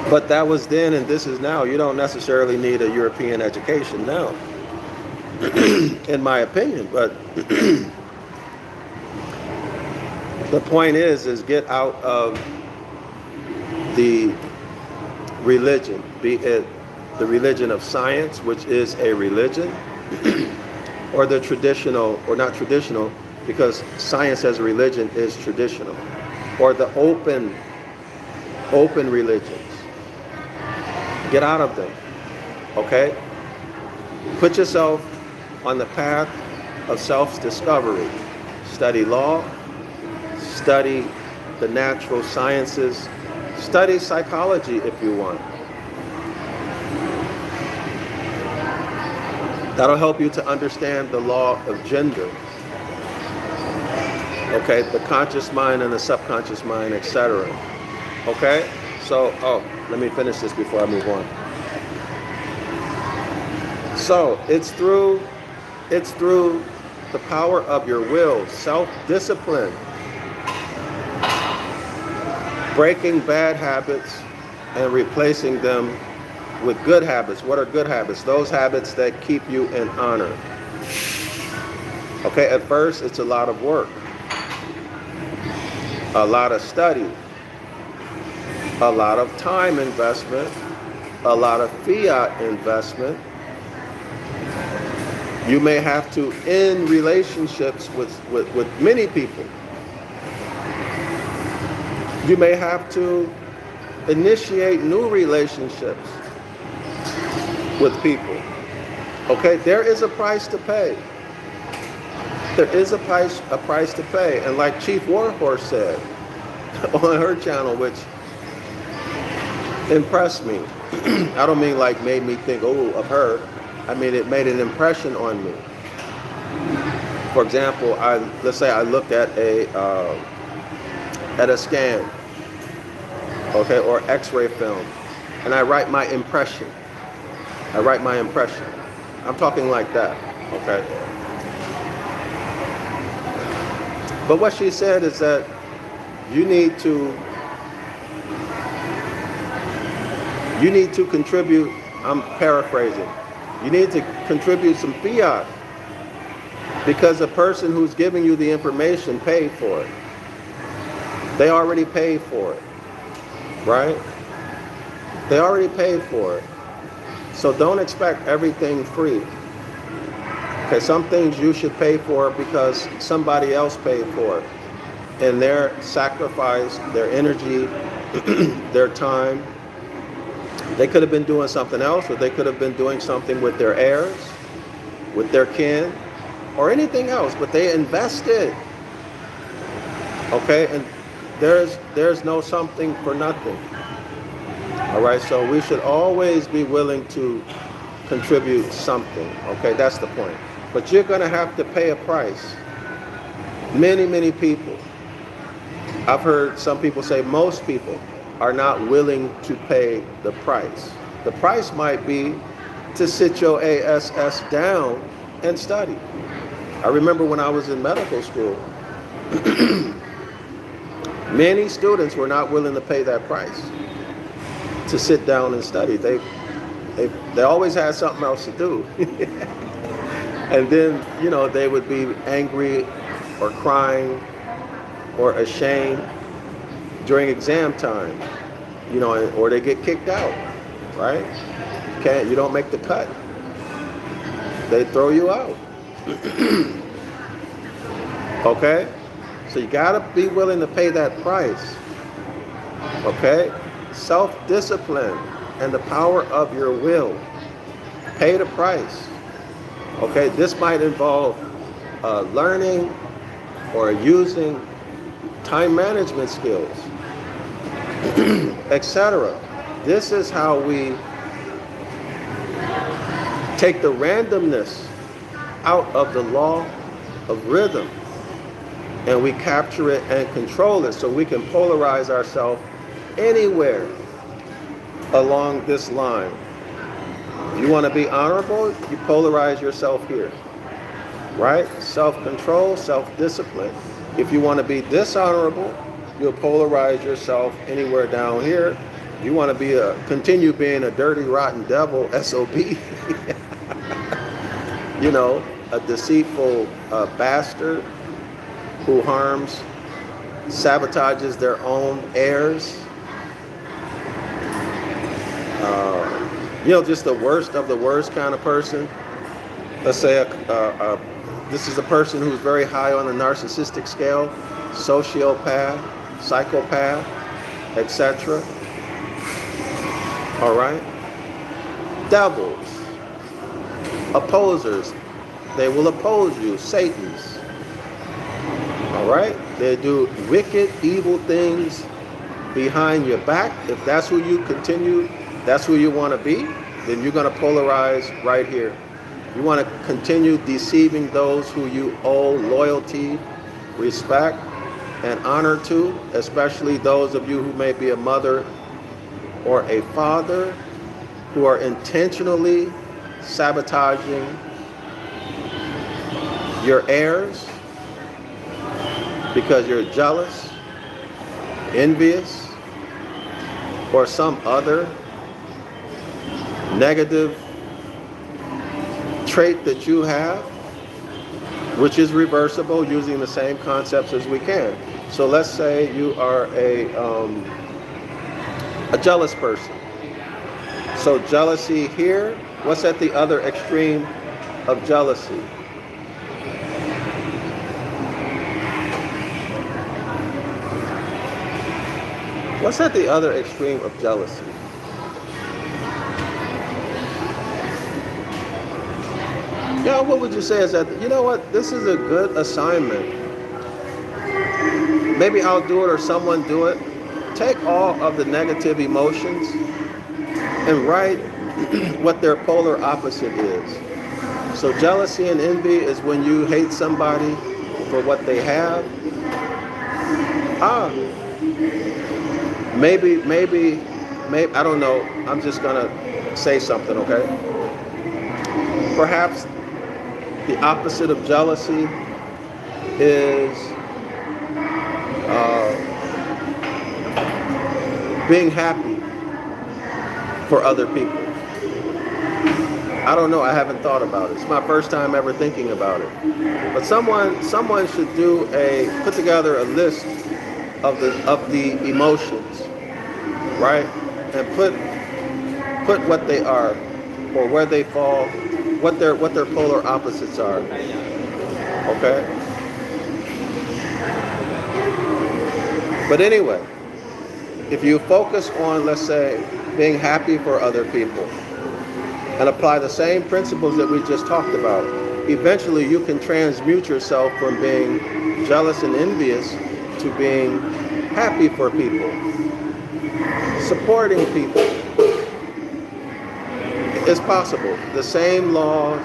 But that was then and this is now. You don't necessarily need a European education now, in my opinion. But the point is get out of the religion, be it the religion of science, which is a religion, or the traditional, or not traditional, because science as a religion is traditional, or the open religions. Get out of them, okay? Put yourself on the path of self-discovery. Study law, study the natural sciences, study psychology if you want. That'll help you to understand the law of gender. Okay, the conscious mind and the subconscious mind, etc. Okay? So, let me finish this before I move on. So, it's through the power of your will, self-discipline, breaking bad habits and replacing them with good habits. What are good habits? Those habits that keep you in honor. Okay, at first it's a lot of work, a lot of study, a lot of time investment, a lot of fiat investment. You may have to end relationships with many people. You may have to initiate new relationships with people. Okay, there is a price to pay. There is a price to pay. And like Chief Warhorse said on her channel, which impressed me. I don't mean like made me think, of her. I mean, it made an impression on me. For example, let's say I looked at a scan, okay, or X-ray film, and I write my impression. I'm talking like that, okay? But what she said is that you need to contribute, I'm paraphrasing, you need to contribute some fiat because the person who's giving you the information paid for it. They already paid for it, right? They already paid for it. So don't expect everything free. Okay, some things you should pay for because somebody else paid for it. And their sacrifice, their energy, their time. They could have been doing something else, or they could have been doing something with their heirs, with their kin, or anything else, but they invested. Okay, and there's no something for nothing. All right, so we should always be willing to contribute something. Okay, that's the point. But you're going to have to pay a price. Many people. I've heard some people say most people are not willing to pay the price. The price might be to sit your ASS down and study. I remember when I was in medical school, many students were not willing to pay that price to sit down and study. They always had something else to do. And then, they would be angry or crying or ashamed during exam time, or they get kicked out, right? You don't make the cut. They throw you out. Okay? So you gotta be willing to pay that price. Okay? Self-discipline and the power of your will. Pay the price. Okay, this might involve learning or using time management skills, etc. This is how we take the randomness out of the law of rhythm, and we capture it and control it so we can polarize ourselves anywhere along this line. If you want to be honorable, you polarize yourself here, right? Self-control, self-discipline. If you want to be dishonorable, you'll polarize yourself anywhere down here. If you want to continue being a dirty, rotten devil, SOB, you know, a deceitful bastard who harms, sabotages their own heirs. You know, just the worst of the worst kind of person. Let's say this is a person who's very high on the narcissistic scale, sociopath, psychopath, etc. All right? Devils, opposers, they will oppose you, Satans. All right? They do wicked, evil things behind your back. If that's who you continue, that's who you want to be, then you're going to polarize right here. You want to continue deceiving those who you owe loyalty, respect, and honor to, especially those of you who may be a mother or a father who are intentionally sabotaging your heirs because you're jealous, envious, or some other negative trait that you have, which is reversible using the same concepts as we can. So let's say you are a jealous person. So jealousy here, what's at the other extreme of jealousy? What's at the other extreme of jealousy? Yeah, what would you say is that, you know what, this is a good assignment. Maybe I'll do it or someone do it. Take all of the negative emotions and write what their polar opposite is. So jealousy and envy is when you hate somebody for what they have. Maybe, I don't know. I'm just gonna say something, okay? Perhaps the opposite of jealousy is being happy for other people. I don't know. I haven't thought about it. It's my first time ever thinking about it. But someone should put together a list of the emotions, right? And put what they are or where they fall, what their polar opposites are. Okay? But anyway, if you focus on, let's say, being happy for other people and apply the same principles that we just talked about, eventually you can transmute yourself from being jealous and envious to being happy for people, supporting people. It's possible. The same laws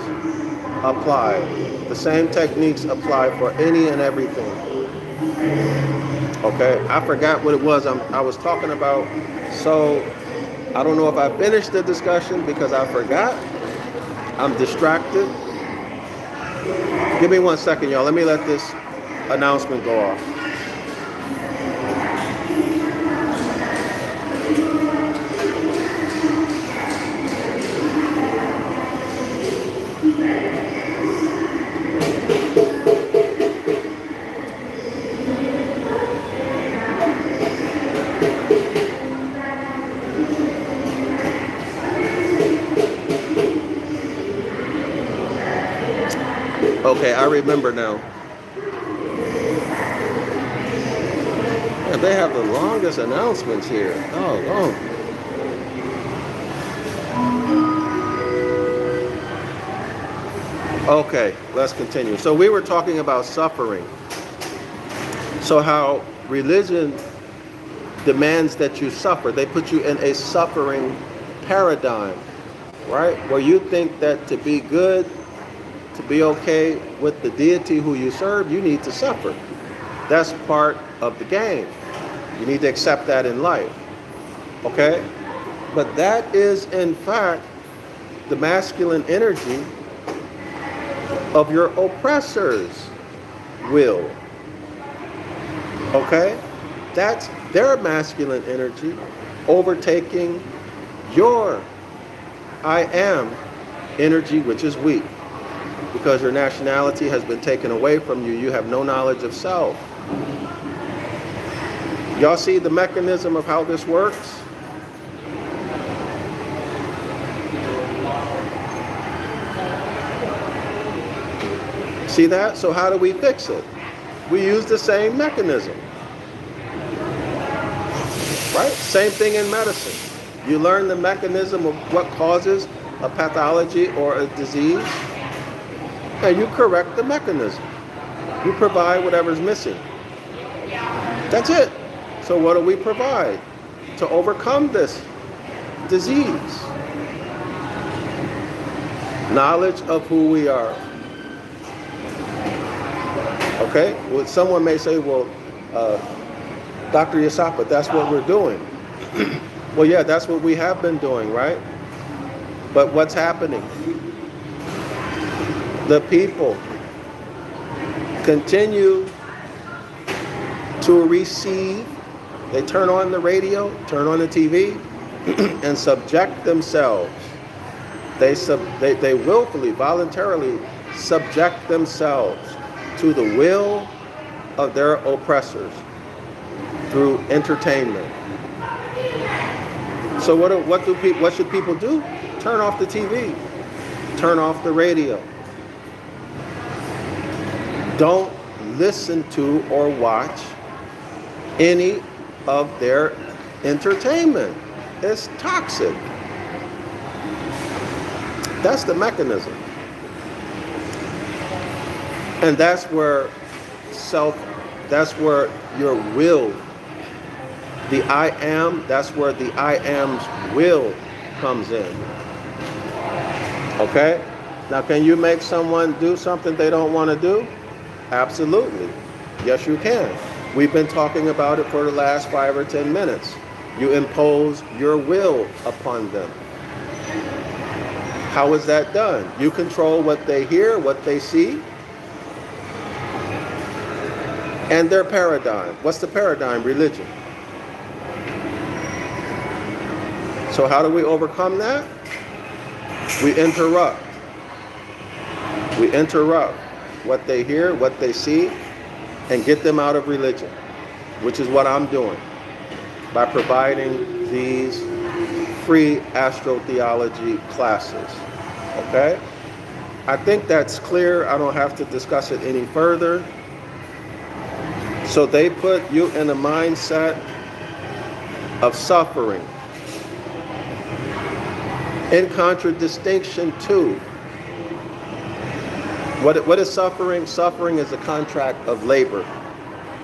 apply. The same techniques apply for any and everything. Okay, I forgot what it was I was talking about, so I don't know if I finished the discussion because I forgot. I'm distracted. Give me 1 second, y'all. Let me let this announcement go off. Okay, I remember now. Yeah, they have the longest announcements here. Oh. Okay, let's continue. So we were talking about suffering. So how religion demands that you suffer. They put you in a suffering paradigm, right? Where you think that to be good, to be okay with the deity who you serve, you need to suffer. That's part of the game. You need to accept that in life, okay? But that is, in fact, the masculine energy of your oppressor's will, okay? That's their masculine energy overtaking your I am energy, which is weak. Because your nationality has been taken away from you, you have no knowledge of self. Y'all see the mechanism of how this works? See that? So how do we fix it? We use the same mechanism. Right? Same thing in medicine. You learn the mechanism of what causes a pathology or a disease, and you correct the mechanism. You provide whatever's missing. That's it. So what do we provide to overcome this disease? Knowledge of who we are. Okay? Well, someone may say, well, Dr. Yasapa, that's what we're doing. Well, yeah, that's what we have been doing, right? But what's happening? The people continue to receive. They turn on the radio, turn on the TV, and subject themselves. They willfully, voluntarily subject themselves to the will of their oppressors through entertainment. So what should people do? Turn off the TV, turn off the radio. Don't listen to or watch any of their entertainment. It's toxic. That's the mechanism. And that's where that's where your will, the I am, that's where the I am's will comes in. Okay? Now, can you make someone do something they don't want to do? Absolutely. Yes, you can. We've been talking about it for the last 5 or 10 minutes. You impose your will upon them. How is that done? You control what they hear, what they see, and their paradigm. What's the paradigm? Religion. So how do we overcome that? We interrupt. We interrupt what they hear, what they see, and get them out of religion, which is what I'm doing by providing these free astrotheology classes. Okay? I think that's clear. I don't have to discuss it any further. So they put you in a mindset of suffering, in contradistinction to what is suffering? Suffering is a contract of labor,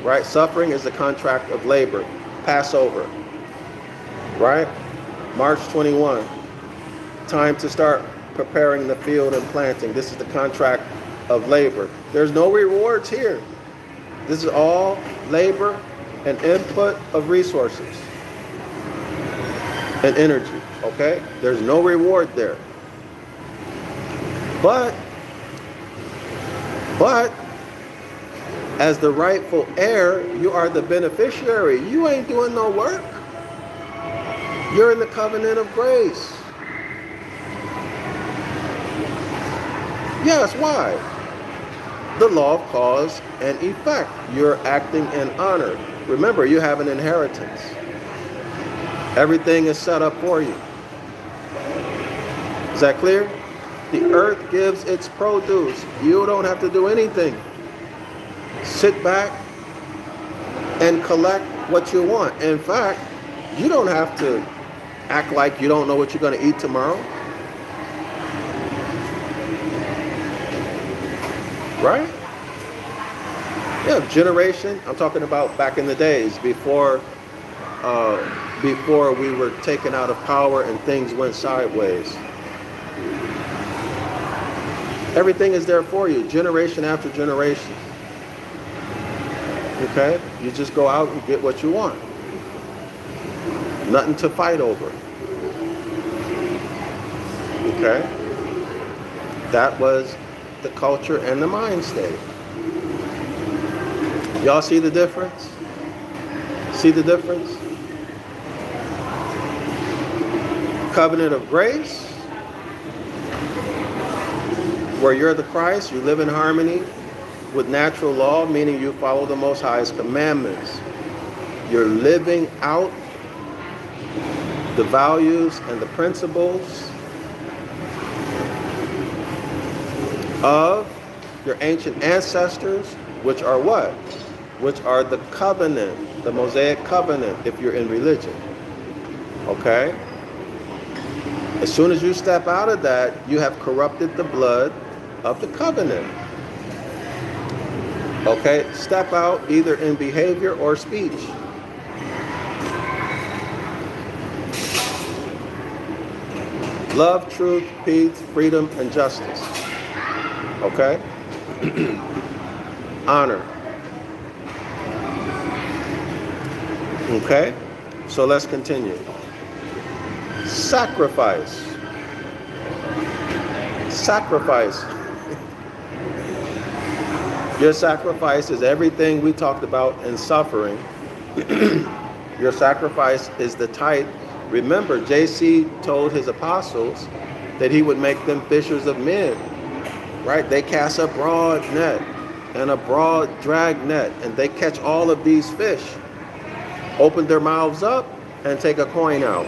right? Suffering is a contract of labor. Passover, right? March 21, time to start preparing the field and planting. This is the contract of labor. There's no rewards here. This is all labor and input of resources and energy, okay? There's no reward there. But as the rightful heir, you are the beneficiary. You ain't doing no work. You're in the covenant of grace. Yes, why? The law of cause and effect. You're acting in honor. Remember, you have an inheritance. Everything is set up for you. Is that clear? The earth gives its produce. You don't have to do anything. Sit back and collect what you want. In fact, you don't have to act like you don't know what you're going to eat tomorrow. right? Yeah, generation. I'm talking about back in the days before we were taken out of power and things went sideways. Everything is there for you, generation after generation. Okay? You just go out and get what you want. Nothing to fight over. Okay? That was the culture and the mind state. Y'all see the difference? See the difference? Covenant of grace, where you're the Christ, you live in harmony with natural law, meaning you follow the Most High's commandments. You're living out the values and the principles of your ancient ancestors, which are what? Which are the covenant, the Mosaic covenant, if you're in religion. Okay? As soon as you step out of that, you have corrupted the blood of the covenant. Okay? Step out either in behavior or speech. Love, truth, peace, freedom, and justice. Okay? Honor. Okay? So let's continue. Sacrifice. Sacrifice. Your sacrifice is everything we talked about in suffering. Your sacrifice is the type. Remember, JC told his apostles that he would make them fishers of men. Right? They cast a broad net and a broad drag net, and they catch all of these fish. Open their mouths up and take a coin out.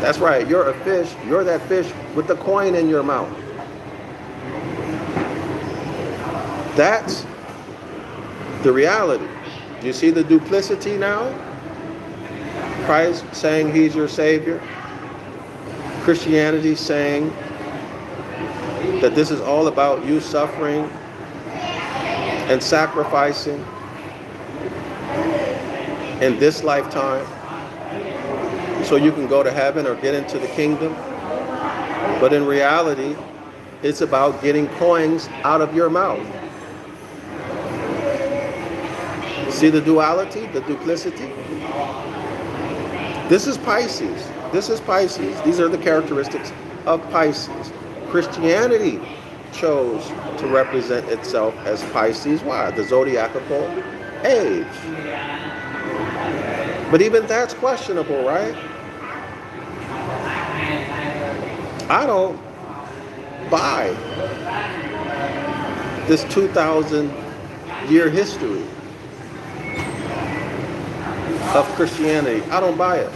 That's right, you're a fish. You're that fish with the coin in your mouth. That's the reality. Do you see the duplicity now? Christ saying he's your Savior. Christianity saying that this is all about you suffering and sacrificing in this lifetime so you can go to heaven or get into the kingdom. But in reality, it's about getting coins out of your mouth. See the duality, the duplicity? This is Pisces. This is Pisces. These are the characteristics of Pisces. Christianity chose to represent itself as Pisces. Why? The zodiacal age. But even that's questionable, right? I don't buy this 2,000-year history of Christianity. I don't buy it.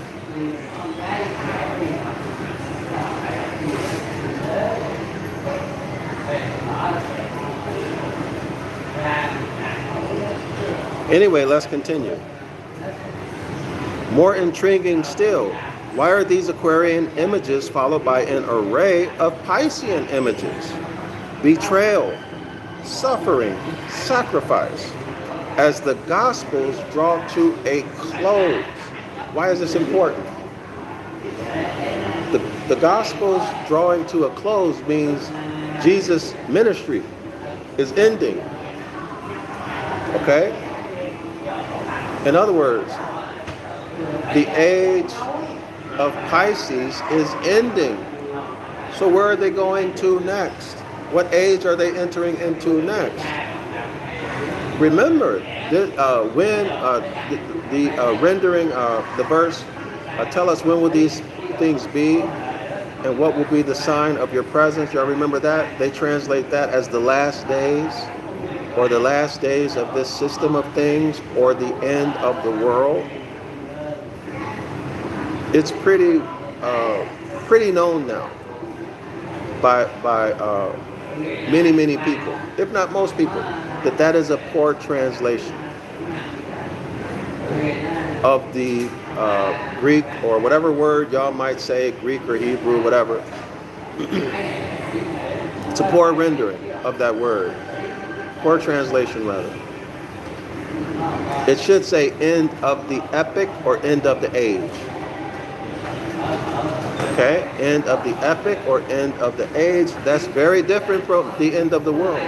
Anyway, let's continue. More intriguing still, why are these Aquarian images followed by an array of Piscean images? Betrayal, suffering, sacrifice, as the Gospels draw to a close. Why is this important? The Gospels drawing to a close means Jesus' ministry is ending. Okay? In other words, the age of Pisces is ending. So where are they going to next? What age are they entering into next? Remember, when the rendering, the verse, tell us when will these things be and what will be the sign of your presence. Y'all remember that? They translate that as the last days, or the last days of this system of things, or the end of the world. It's pretty known now by many people, if not most people, that is a poor translation of the Greek, or whatever word y'all might say, Greek or Hebrew, whatever. It's a poor rendering of that word. Poor translation, rather. It should say end of the epic or end of the age. Okay? End of the epic or end of the age. That's very different from the end of the world.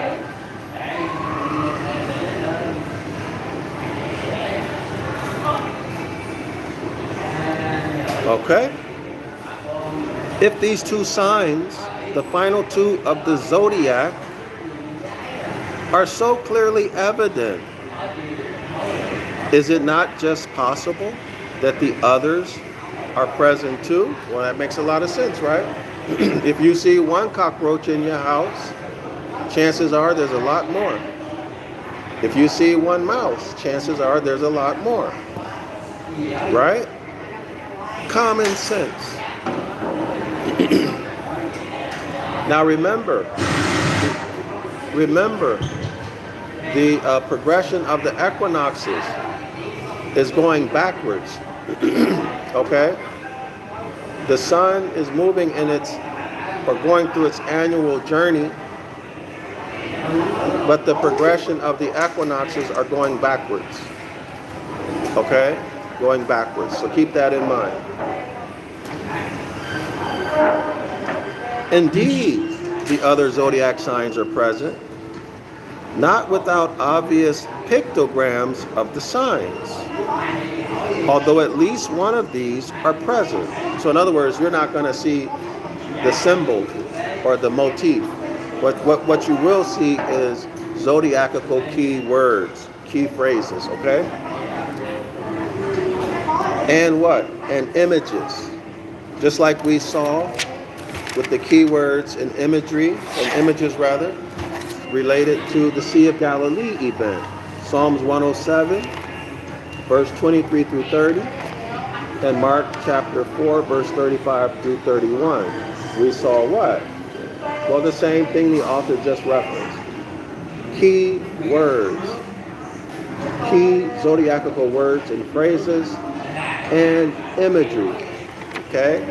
Okay? If these two signs, the final two of the zodiac, are so clearly evident, is it not just possible that the others are present too? Well, that makes a lot of sense, right? If you see one cockroach in your house, chances are there's a lot more. If you see one mouse, chances are there's a lot more. Right? Common sense. Now remember the progression of the equinoxes is going backwards. Okay? The sun is moving in its, or going through its annual journey, but the progression of the equinoxes are going backwards. Okay? Going backwards. So keep that in mind. Indeed, the other zodiac signs are present, not without obvious pictograms of the signs, although at least one of these are present. So in other words, you're not going to see the symbol or the motif. What you will see is zodiacal key words, key phrases, okay? And what? And images. Just like we saw with the keywords and images rather, related to the Sea of Galilee event. Psalms 107, verse 23 through 30, and Mark chapter 4, verse 35 through 31. We saw what? Well, the same thing the author just referenced. Key words, key zodiacal words and phrases, and imagery. Okay?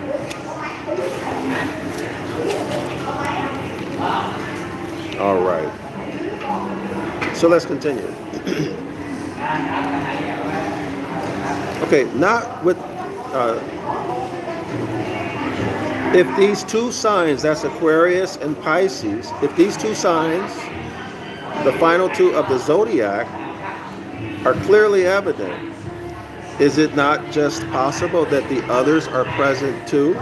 All right. So let's continue. Okay, not with, if these two signs, that's Aquarius and Pisces, if these two signs, the final two of the zodiac, are clearly evident, is it not just possible that the others are present too?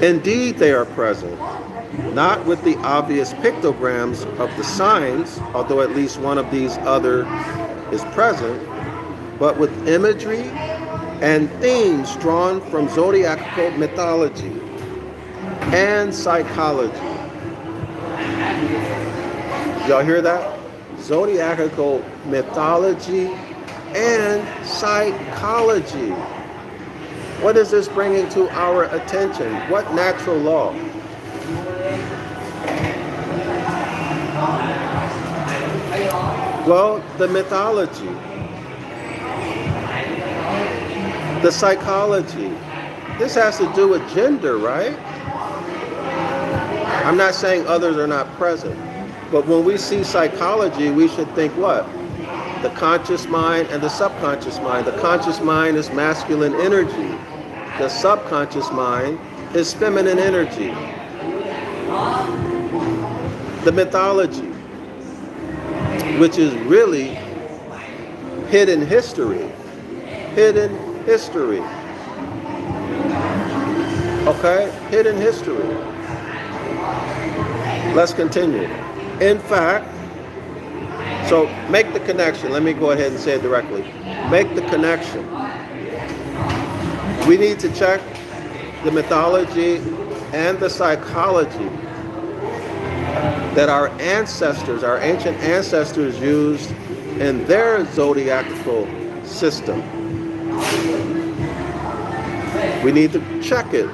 Indeed, they are present, not with the obvious pictograms of the signs, although at least one of these other is present, but with imagery and themes drawn from zodiacal mythology and psychology. Y'all hear that? Zodiacal mythology and psychology. What is this bringing to our attention? What natural law? Well, the mythology, the psychology. This has to do with gender, right? I'm not saying others are not present, but when we see psychology, we should think what? The conscious mind and the subconscious mind. The conscious mind is masculine energy. The subconscious mind is feminine energy. The mythology, which is really hidden history. Hidden history. Okay? Hidden history. Let's continue. In fact, so make the connection. Let me go ahead and say it directly. Make the connection. We need to check the mythology and the psychology that our ancestors, our ancient ancestors used in their zodiacal system. We need to check it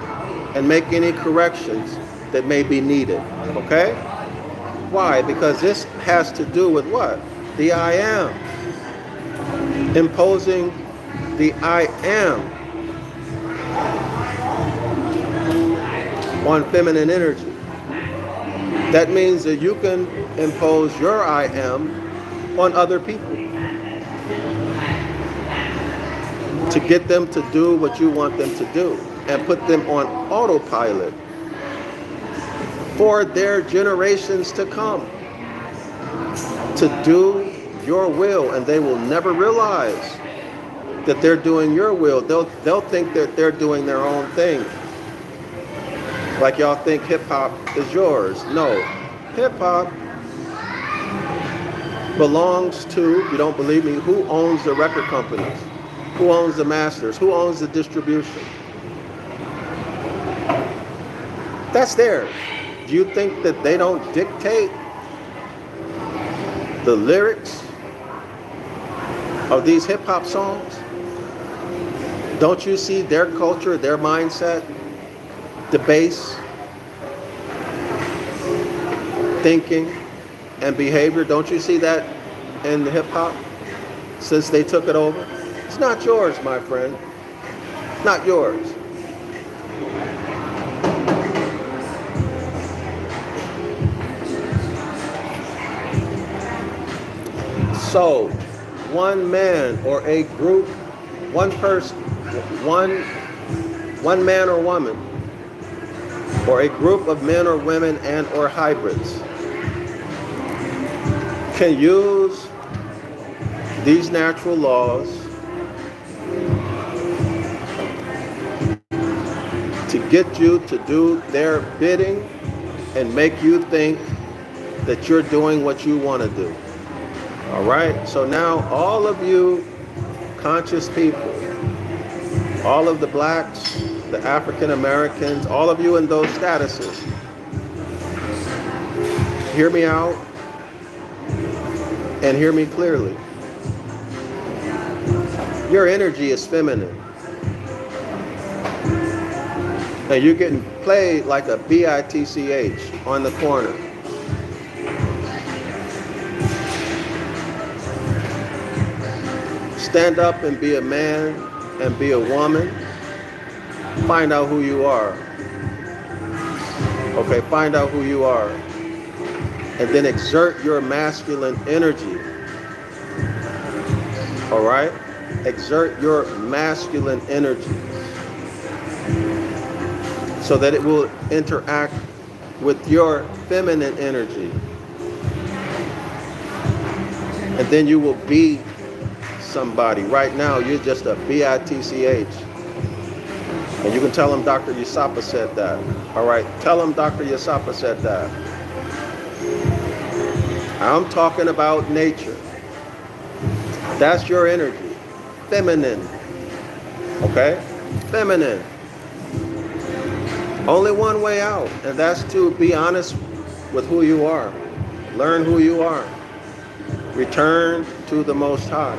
and make any corrections that may be needed. Okay? Why? Because this has to do with what? The I am. Imposing the I am. on feminine energy. That means that you can impose your I am on other people to get them to do what you want them to do and put them on autopilot for their generations to come to do your will, and they will never realize that they're doing your will. They'll think that they're doing their own thing. Like y'all think hip-hop is yours. No, hip-hop belongs to, if you don't believe me, who owns the record companies? Who owns the masters? Who owns the distribution? That's theirs. Do you think that they don't dictate the lyrics of these hip-hop songs? Don't you see their culture, their mindset, the bass, thinking, and behavior? Don't you see that in the hip-hop since they took it over? It's not yours, my friend. Not yours. So, one man or a group, one person, one man or woman, or a group of men or women and or hybrids can use these natural laws to get you to do their bidding and make you think that you're doing what you want to do. All right? So now all of you conscious people, all of the blacks, the African Americans, all of you in those statuses, hear me out and hear me clearly. Your energy is feminine. And you're getting played like a bitch on the corner. Stand up and be a man and be a woman. Find out who you are. Okay, find out who you are. And then exert your masculine energy. All right? Exert your masculine energy so that it will interact with your feminine energy. And then you will be somebody. Right now, you're just a bitch. And you can tell them Dr. Yasapa said that. All right, tell them Dr. Yasapa said that. I'm talking about nature. That's your energy. Feminine. Okay? Feminine. Only one way out, and that's to be honest with who you are. Learn who you are. Return to the Most High.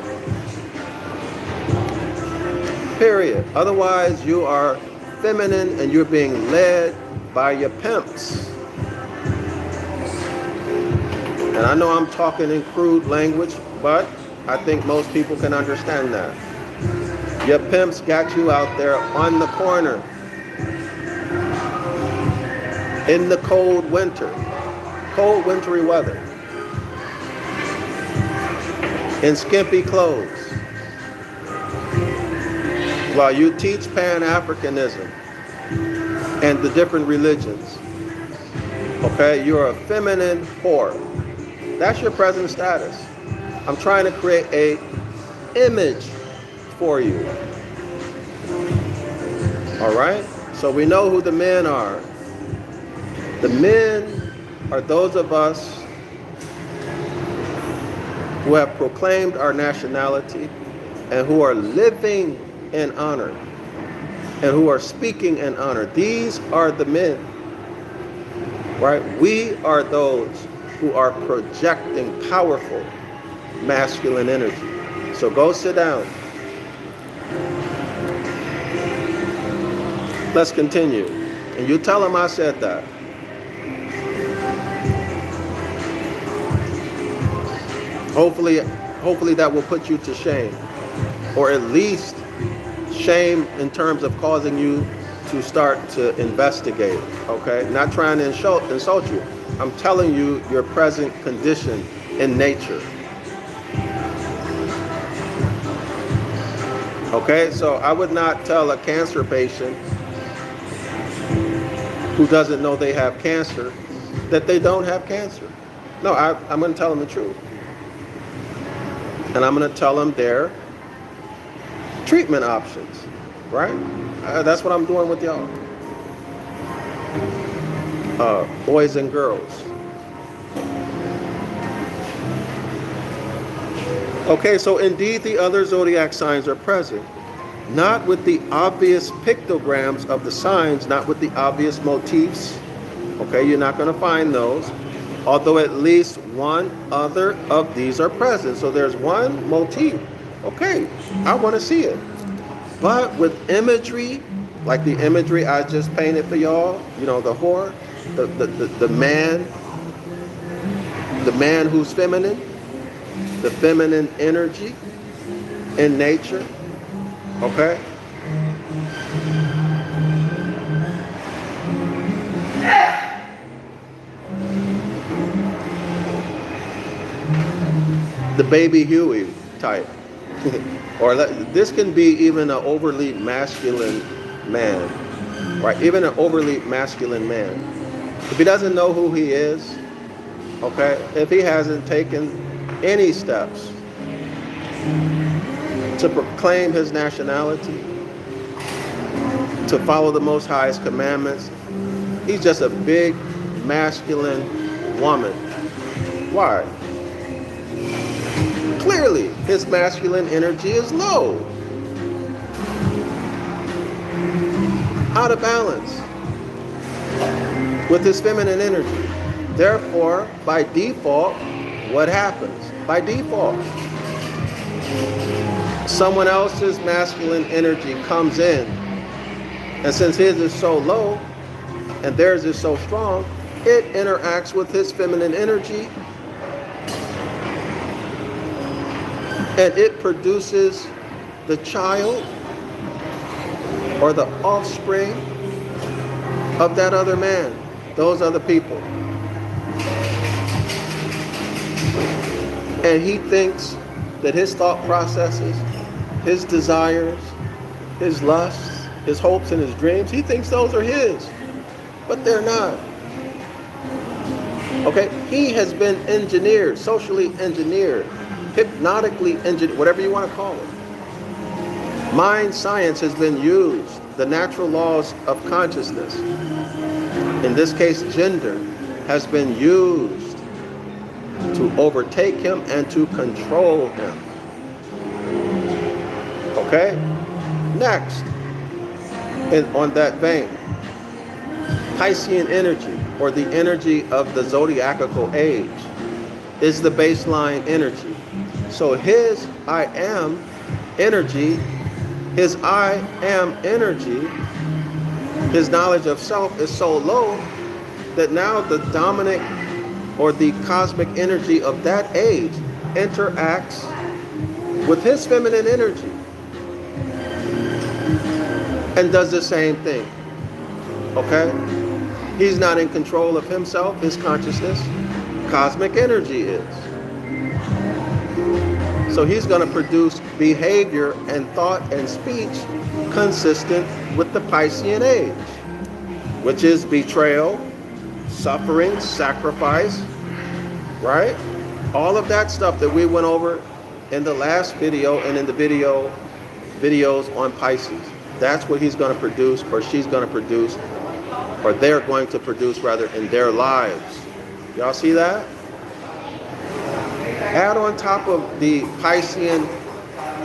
Period. Otherwise, you are feminine and you're being led by your pimps. And I know I'm talking in crude language, but I think most people can understand that. Your pimps got you out there on the corner in the cold winter, cold wintry weather, in skimpy clothes, while you teach Pan-Africanism and the different religions. Okay, you're a feminine whore. That's your present status. I'm trying to create a image for you. All right? So we know who the men are. The men are those of us who have proclaimed our nationality and who are living in honor and who are speaking in honor. These are the men, right? We are those who are projecting powerful masculine energy. So go sit down. Let's continue. And you tell them I said that. Hopefully that will put you to shame, or at least shame in terms of causing you to start to investigate, okay? Not trying to insult you. I'm telling you your present condition in nature. Okay, so I would not tell a cancer patient who doesn't know they have cancer that they don't have cancer. No, I'm going to tell them the truth. And I'm going to tell them their treatment options, right? That's what I'm doing with y'all. Boys and girls. Okay, so indeed the other zodiac signs are present, not with the obvious pictograms of the signs, not with the obvious motifs. Okay, you're not going to find those, although at least one other of these are present. So there's one motif. Okay, I want to see it. But with imagery, like the imagery I just painted for y'all, you know, the whore, the man who's feminine, the feminine energy in nature, okay? The baby Huey type. Or this can be even an overly masculine man, right? Even an overly masculine man. If he doesn't know who he is, okay? If he hasn't taken any steps to proclaim his nationality, to follow the Most High's commandments, he's just a big masculine woman. Why? Clearly, his masculine energy is low, out of balance with his feminine energy. Therefore, by default, what happens? By default, someone else's masculine energy comes in, and since his is so low and theirs is so strong, it interacts with his feminine energy, and it produces the child or the offspring of that other man, those other people. And he thinks that his thought processes, his desires, his lusts, his hopes and his dreams, he thinks those are his, but they're not. Okay, he has been engineered, socially engineered, hypnotically engineered, whatever you want to call it. Mind science has been used, the natural laws of consciousness, in this case gender, has been used to overtake him and to control him. Okay? Next, on that vein, Piscean energy, or the energy of the zodiacal age, is the baseline energy. So his I am energy, his knowledge of self is so low that now the dominant or the cosmic energy of that age interacts with his feminine energy and does the same thing. Okay? He's not in control of himself, his consciousness. Cosmic energy is. So he's going to produce behavior and thought and speech consistent with the Piscean age, which is betrayal, suffering, sacrifice, right? All of that stuff that we went over in the last video and in the videos on Pisces. That's what he's going to produce, or she's going to produce, or they're going to produce rather, in their lives. Y'all see that? Add on top of the Piscean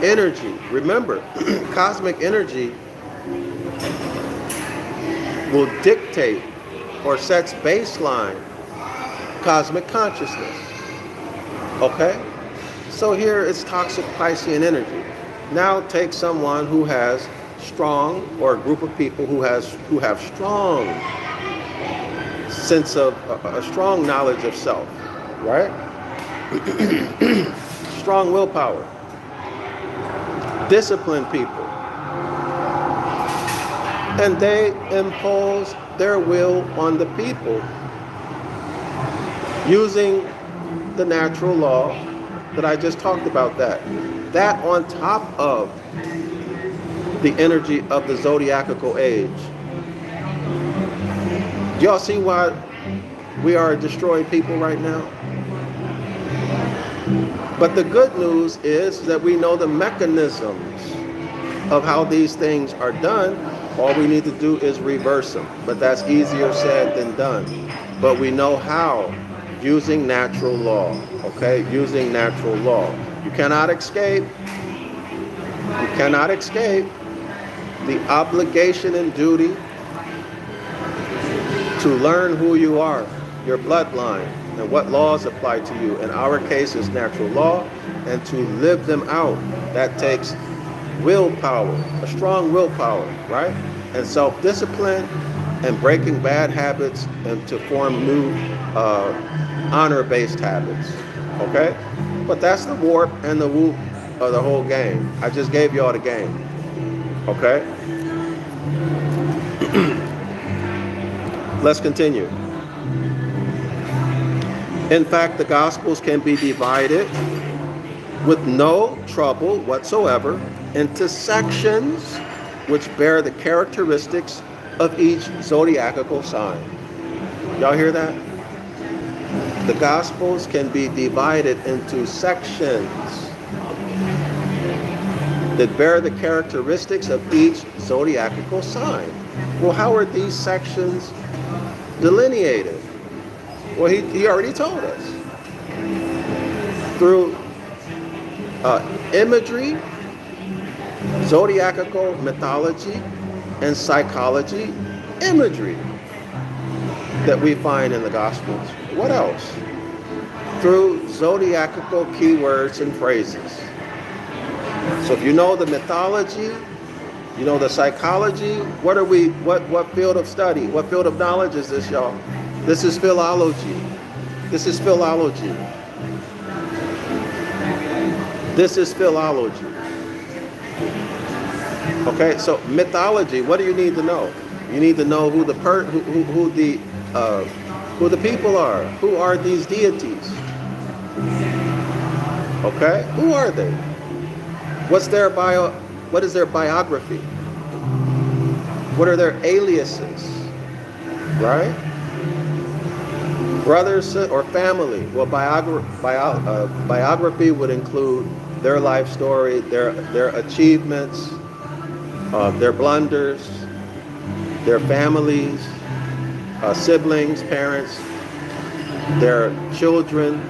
energy. Remember, cosmic energy will dictate or sets baseline cosmic consciousness. Okay? So here it's toxic Piscean energy. Now take someone who has strong, or a group of people who have strong sense of a strong knowledge of self, right? Strong willpower. Disciplined people. And they impose their will on the people using the natural law that I just talked about. That on top of the energy of the zodiacal age. Do y'all see why we are a destroyed people right now? But the good news is that we know the mechanisms of how these things are done. All we need to do is reverse them. But that's easier said than done. But we know how, using natural law. Okay? Using natural law. You cannot escape. You cannot escape the obligation and duty to learn who you are, your bloodline, and what laws apply to you. In our case, is natural law, and to live them out. That takes willpower, a strong willpower, right? And self-discipline, and breaking bad habits, and to form new honor-based habits, okay? But that's the warp and the whoop of the whole game. I just gave you all the game, okay? Let's continue. In fact, the Gospels can be divided with no trouble whatsoever into sections which bear the characteristics of each zodiacal sign. Y'all hear that? The Gospels can be divided into sections that bear the characteristics of each zodiacal sign. Well, how are these sections delineated? Well, he already told us. Through imagery, zodiacal mythology, and psychology imagery that we find in the Gospels. What else? Through zodiacal keywords and phrases. So if you know the mythology, you know the psychology, what field of study, what field of knowledge is this, y'all? This is philology. This is philology. This is philology. Okay, so mythology, what do you need to know? You need to know who the people are. Who are these deities? Okay, who are they? What is their biography? What are their aliases? Right? Brothers or family. Well, biography would include their life story, their achievements, their blunders, their families, siblings, parents, their children,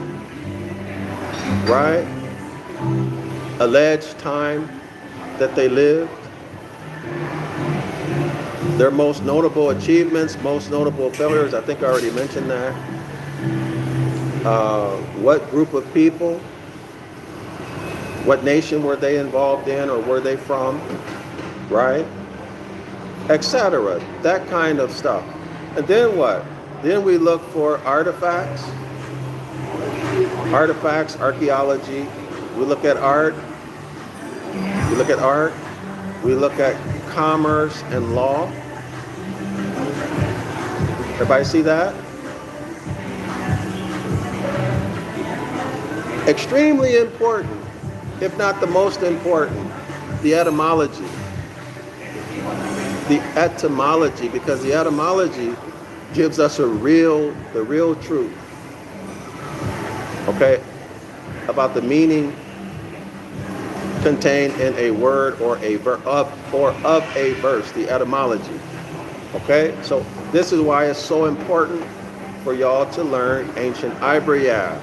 right? Alleged time that they lived, their most notable achievements, most notable failures. I think I already mentioned that. What group of people, what nation were they involved in, or were they from, right? Etc. That kind of stuff. And then what? Then we look for artifacts, archaeology. We look at art. We look at commerce and law. Everybody see that? Extremely important, if not the most important, the etymology. The etymology, because the etymology gives us the real truth, okay, about the meaning contained in a word or of a verse, the etymology. Okay, so this is why it's so important for y'all to learn Ancient Ibaryath.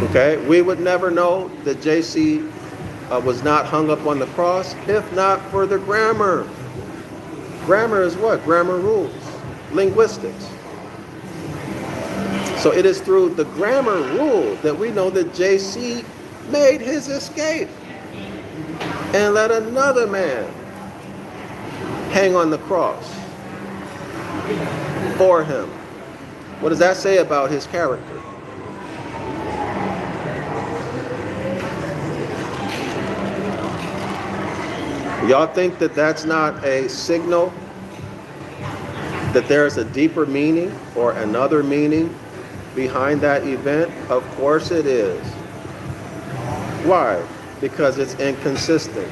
Okay, we would never know that JC was not hung up on the cross if not for the grammar. Grammar is what? Grammar rules, linguistics. So it is through the grammar rule that we know that JC made his escape and let another man hang on the cross for him. What does that say about his character? Y'all think that that's not a signal that there's a deeper meaning or another meaning behind that event? Of course it is. Why? Because it's inconsistent.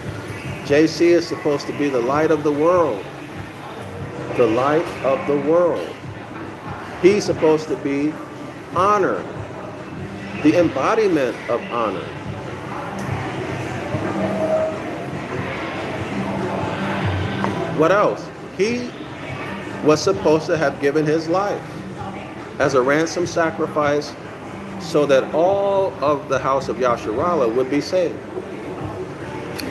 JC is supposed to be the light of the world. The light of the world. He's supposed to be honor. The embodiment of honor. What else? He was supposed to have given his life as a ransom sacrifice so that all of the house of Yasharallah would be saved.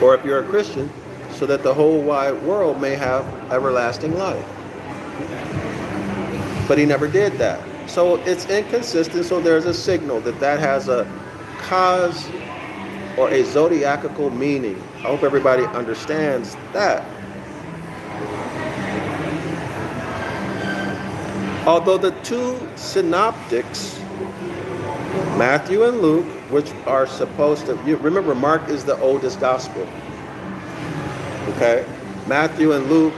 Or if you're a Christian, so that the whole wide world may have everlasting life. But he never did that. So it's inconsistent, so there's a signal that has a cause or a zodiacal meaning. I hope everybody understands that. Although the two synoptics, Matthew and Luke, which are supposed to, you remember Mark is the oldest gospel. Okay? Matthew and Luke,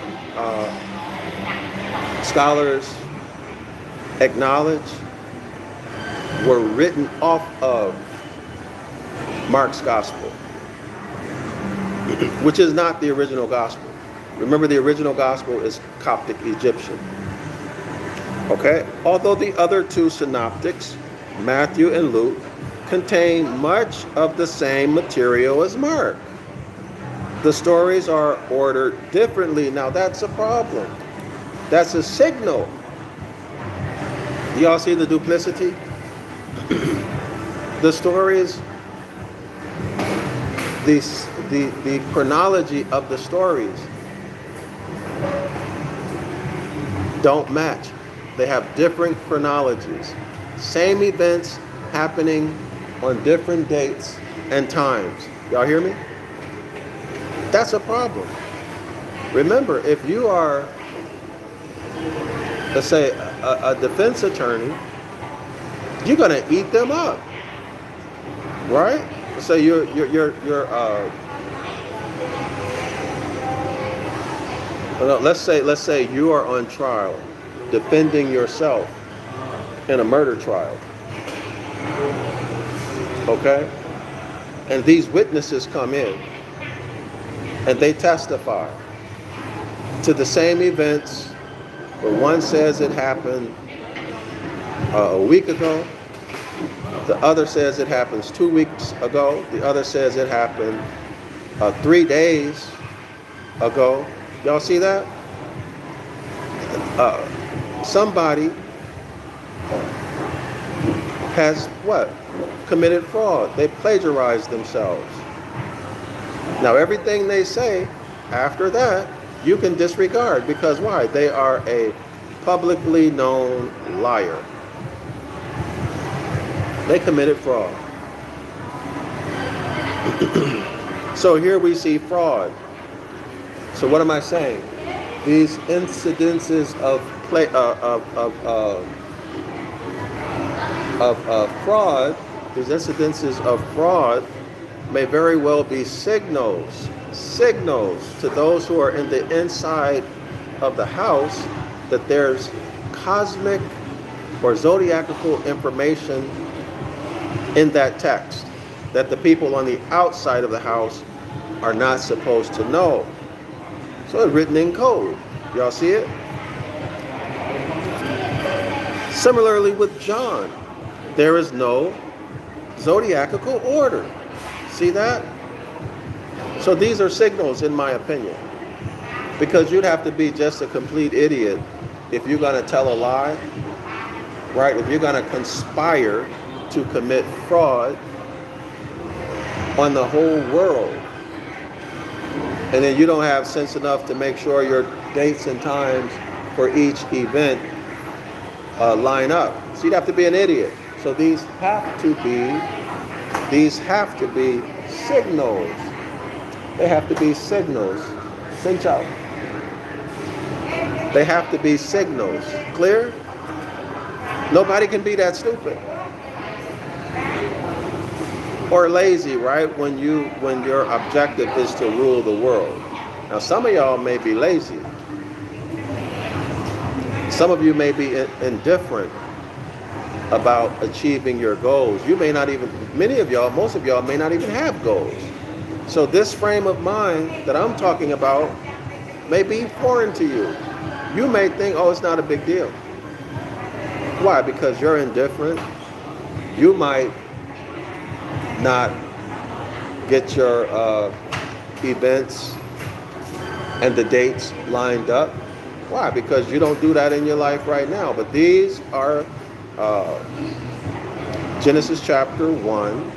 scholars acknowledge, were written off of Mark's gospel, which is not the original gospel. Remember, the original gospel is Coptic Egyptian. Okay? Although the other two synoptics, Matthew and Luke, contain much of the same material as Mark. The stories are ordered differently. Now that's a problem. That's a signal. Do y'all see the duplicity? The stories, the chronology of the stories don't match. They have different chronologies. Same events happening on different dates and times. Y'all hear me? That's a problem. Remember, if you are, let's say, a defense attorney, you're gonna eat them up, right? So let's say you are on trial, defending yourself in a murder trial, okay? And these witnesses come in and they testify to the same events, where one says it happened a week ago, the other says it happens 2 weeks ago, the other says it happened 3 days ago. Y'all see that? Somebody has what? Committed fraud. They plagiarized themselves. Now everything they say after that, you can disregard, because why? They are a publicly known liar. They committed fraud. So here we see fraud. So what am I saying? These incidences of fraud, these incidences of fraud may very well be signals to those who are in the inside of the house that there's cosmic or zodiacal information in that text that the people on the outside of the house are not supposed to know. So it's written in code. Y'all see it? Similarly with John, there is no zodiacal order. See that? So these are signals, in my opinion, because you'd have to be just a complete idiot if you're going to tell a lie, right? If you're going to conspire to commit fraud on the whole world, and then you don't have sense enough to make sure your dates and times for each event line up. So you'd have to be an idiot. So these have to be signals. They have to be signals. Cinch out. They have to be signals. Clear? Nobody can be that stupid or lazy, right? When your objective is to rule the world. Now, some of y'all may be lazy. Some of you may be indifferent about achieving your goals. You may not even, many of y'all, most of y'all may not even have goals. So this frame of mind that I'm talking about may be foreign to you. You may think, oh, it's not a big deal. Why? Because you're indifferent. You might not get your events and the dates lined up. Why? Because you don't do that in your life right now. But these are Genesis chapter 1,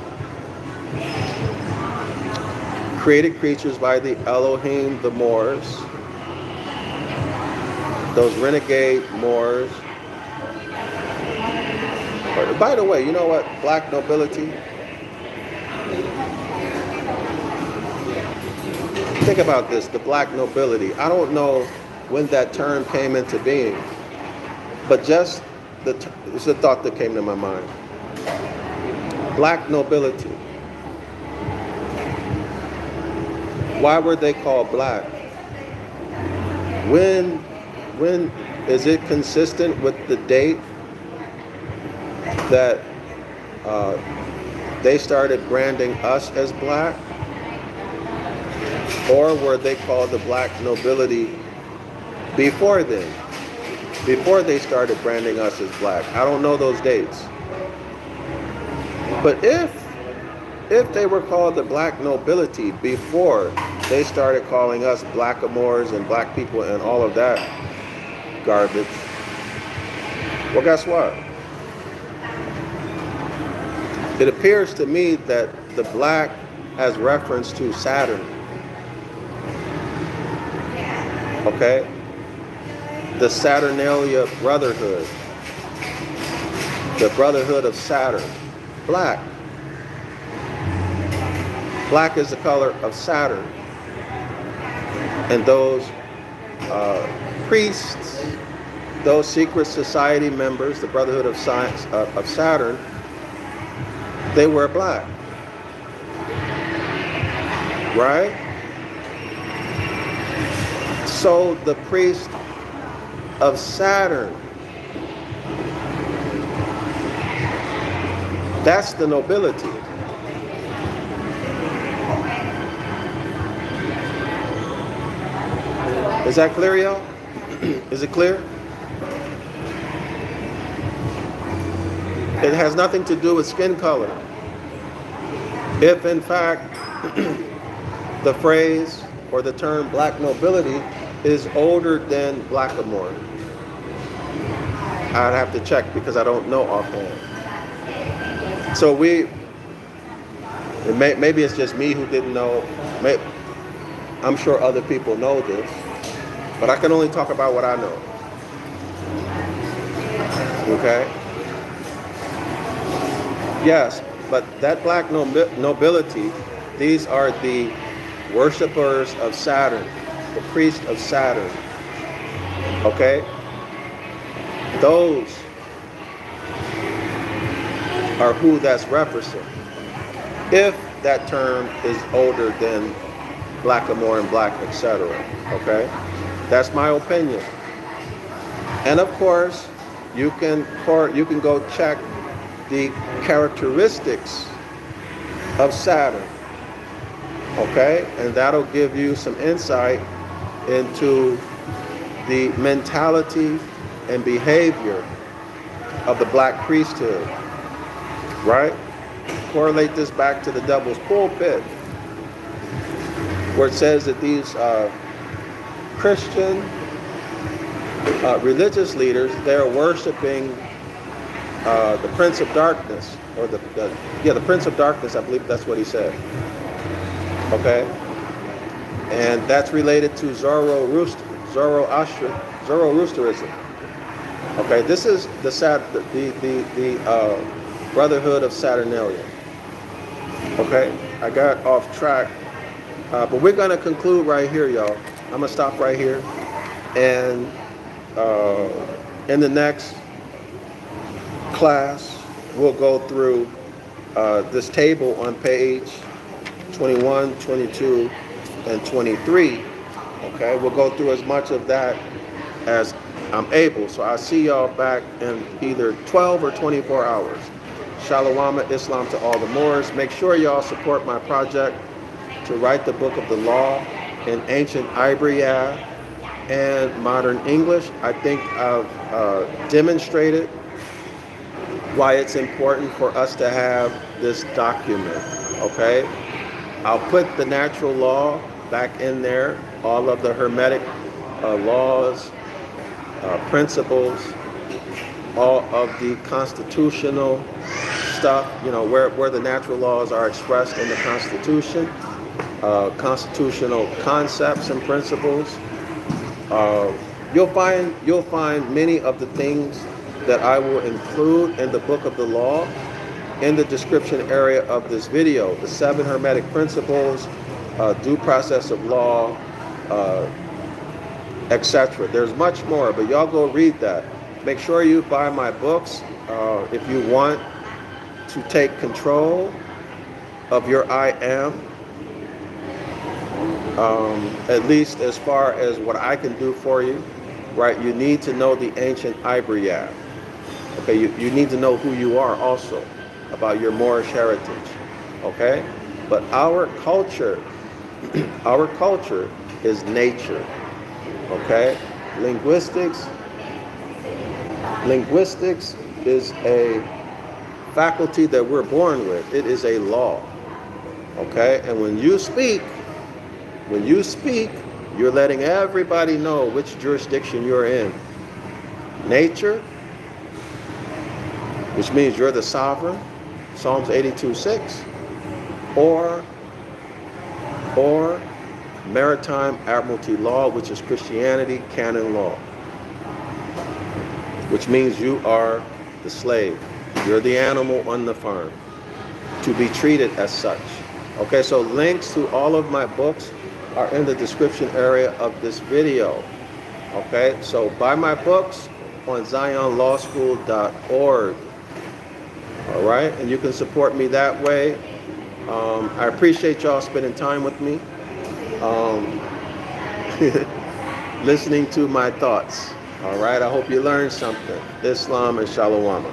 created creatures by the Elohim, the Moors, those renegade Moors. By the way, you know what? Black nobility. Think about this, the black nobility. I don't know when that term came into being, but just it's a thought that came to my mind. Black nobility. Why were they called black? When is it consistent with the date that they started branding us as black? Or were they called the black nobility before then? Before they started branding us as black? I don't know those dates. But if they were called the black nobility before they started calling us blackamoors and black people and all of that garbage, well, guess what? It appears to me that the black has reference to Saturn. Okay? The Saturnalia Brotherhood. The Brotherhood of Saturn. Black. Black is the color of Saturn. And those priests, those secret society members, the Brotherhood of Saturn, they wear black. Right? So the priest of Saturn, that's the nobility. Is that clear, y'all? Is it clear? It has nothing to do with skin color. If in fact the phrase or the term black nobility is older than blackamoor, I'd have to check because I don't know offhand. So maybe it's just me who didn't know. I'm sure other people know this, but I can only talk about what I know. Okay? Yes, but that black nobility, these are the worshipers of Saturn, the priest of Saturn. Okay? Those are who that's referencing. If that term is older than blackamoor and black, etc. Okay? That's my opinion. And of course, you can go check the characteristics of Saturn. Okay? And that'll give you some insight into the mentality and behavior of the black priesthood. Right? Correlate this back to the devil's pulpit, where it says that these Christian religious leaders, they're worshiping the Prince of Darkness, or the Prince of Darkness, I believe that's what he said. Okay? And that's related to Zoroastrianism. Okay, this is the Brotherhood of Saturnalia. Okay, I got off track, but we're going to conclude right here, y'all. I'm going to stop right here, and in the next class, we'll go through this table on page 21, 22, and 23, Okay, we'll go through as much of that as I'm able. So I'll see y'all back in either 12 or 24 hours. Shalom Islam to all the Moors. Make sure y'all support my project to write the book of the law in Ancient Ibaryath and Modern English. I think I've demonstrated why it's important for us to have this document, okay? I'll put the natural law back in there, all of the Hermetic laws, principles, all of the constitutional stuff, you know, where the natural laws are expressed in the Constitution, constitutional concepts and principles. You'll find many of the things that I will include in the book of the law in the description area of this video. The 7 Hermetic Principles, due process of law, etc. There's much more, but y'all go read that. Make sure you buy my books if you want to take control of your I am, at least as far as what I can do for you, right? You need to know the Ancient Ibaryath. Okay, you need to know who you are also, about your Moorish heritage, okay? But our culture is nature, okay? Linguistics is a faculty that we're born with. It is a law, okay? And when you speak, you're letting everybody know which jurisdiction you're in. Nature, which means you're the sovereign, Psalms 82:6, or maritime admiralty law, which is Christianity, canon law, which means you are the slave. You're the animal on the farm, to be treated as such. Okay, so links to all of my books are in the description area of this video. Okay, so buy my books on zionlawschool.org. All right, and you can support me that way. I appreciate y'all spending time with me, listening to my thoughts. All right, I hope you learned something. Islam and Shalom.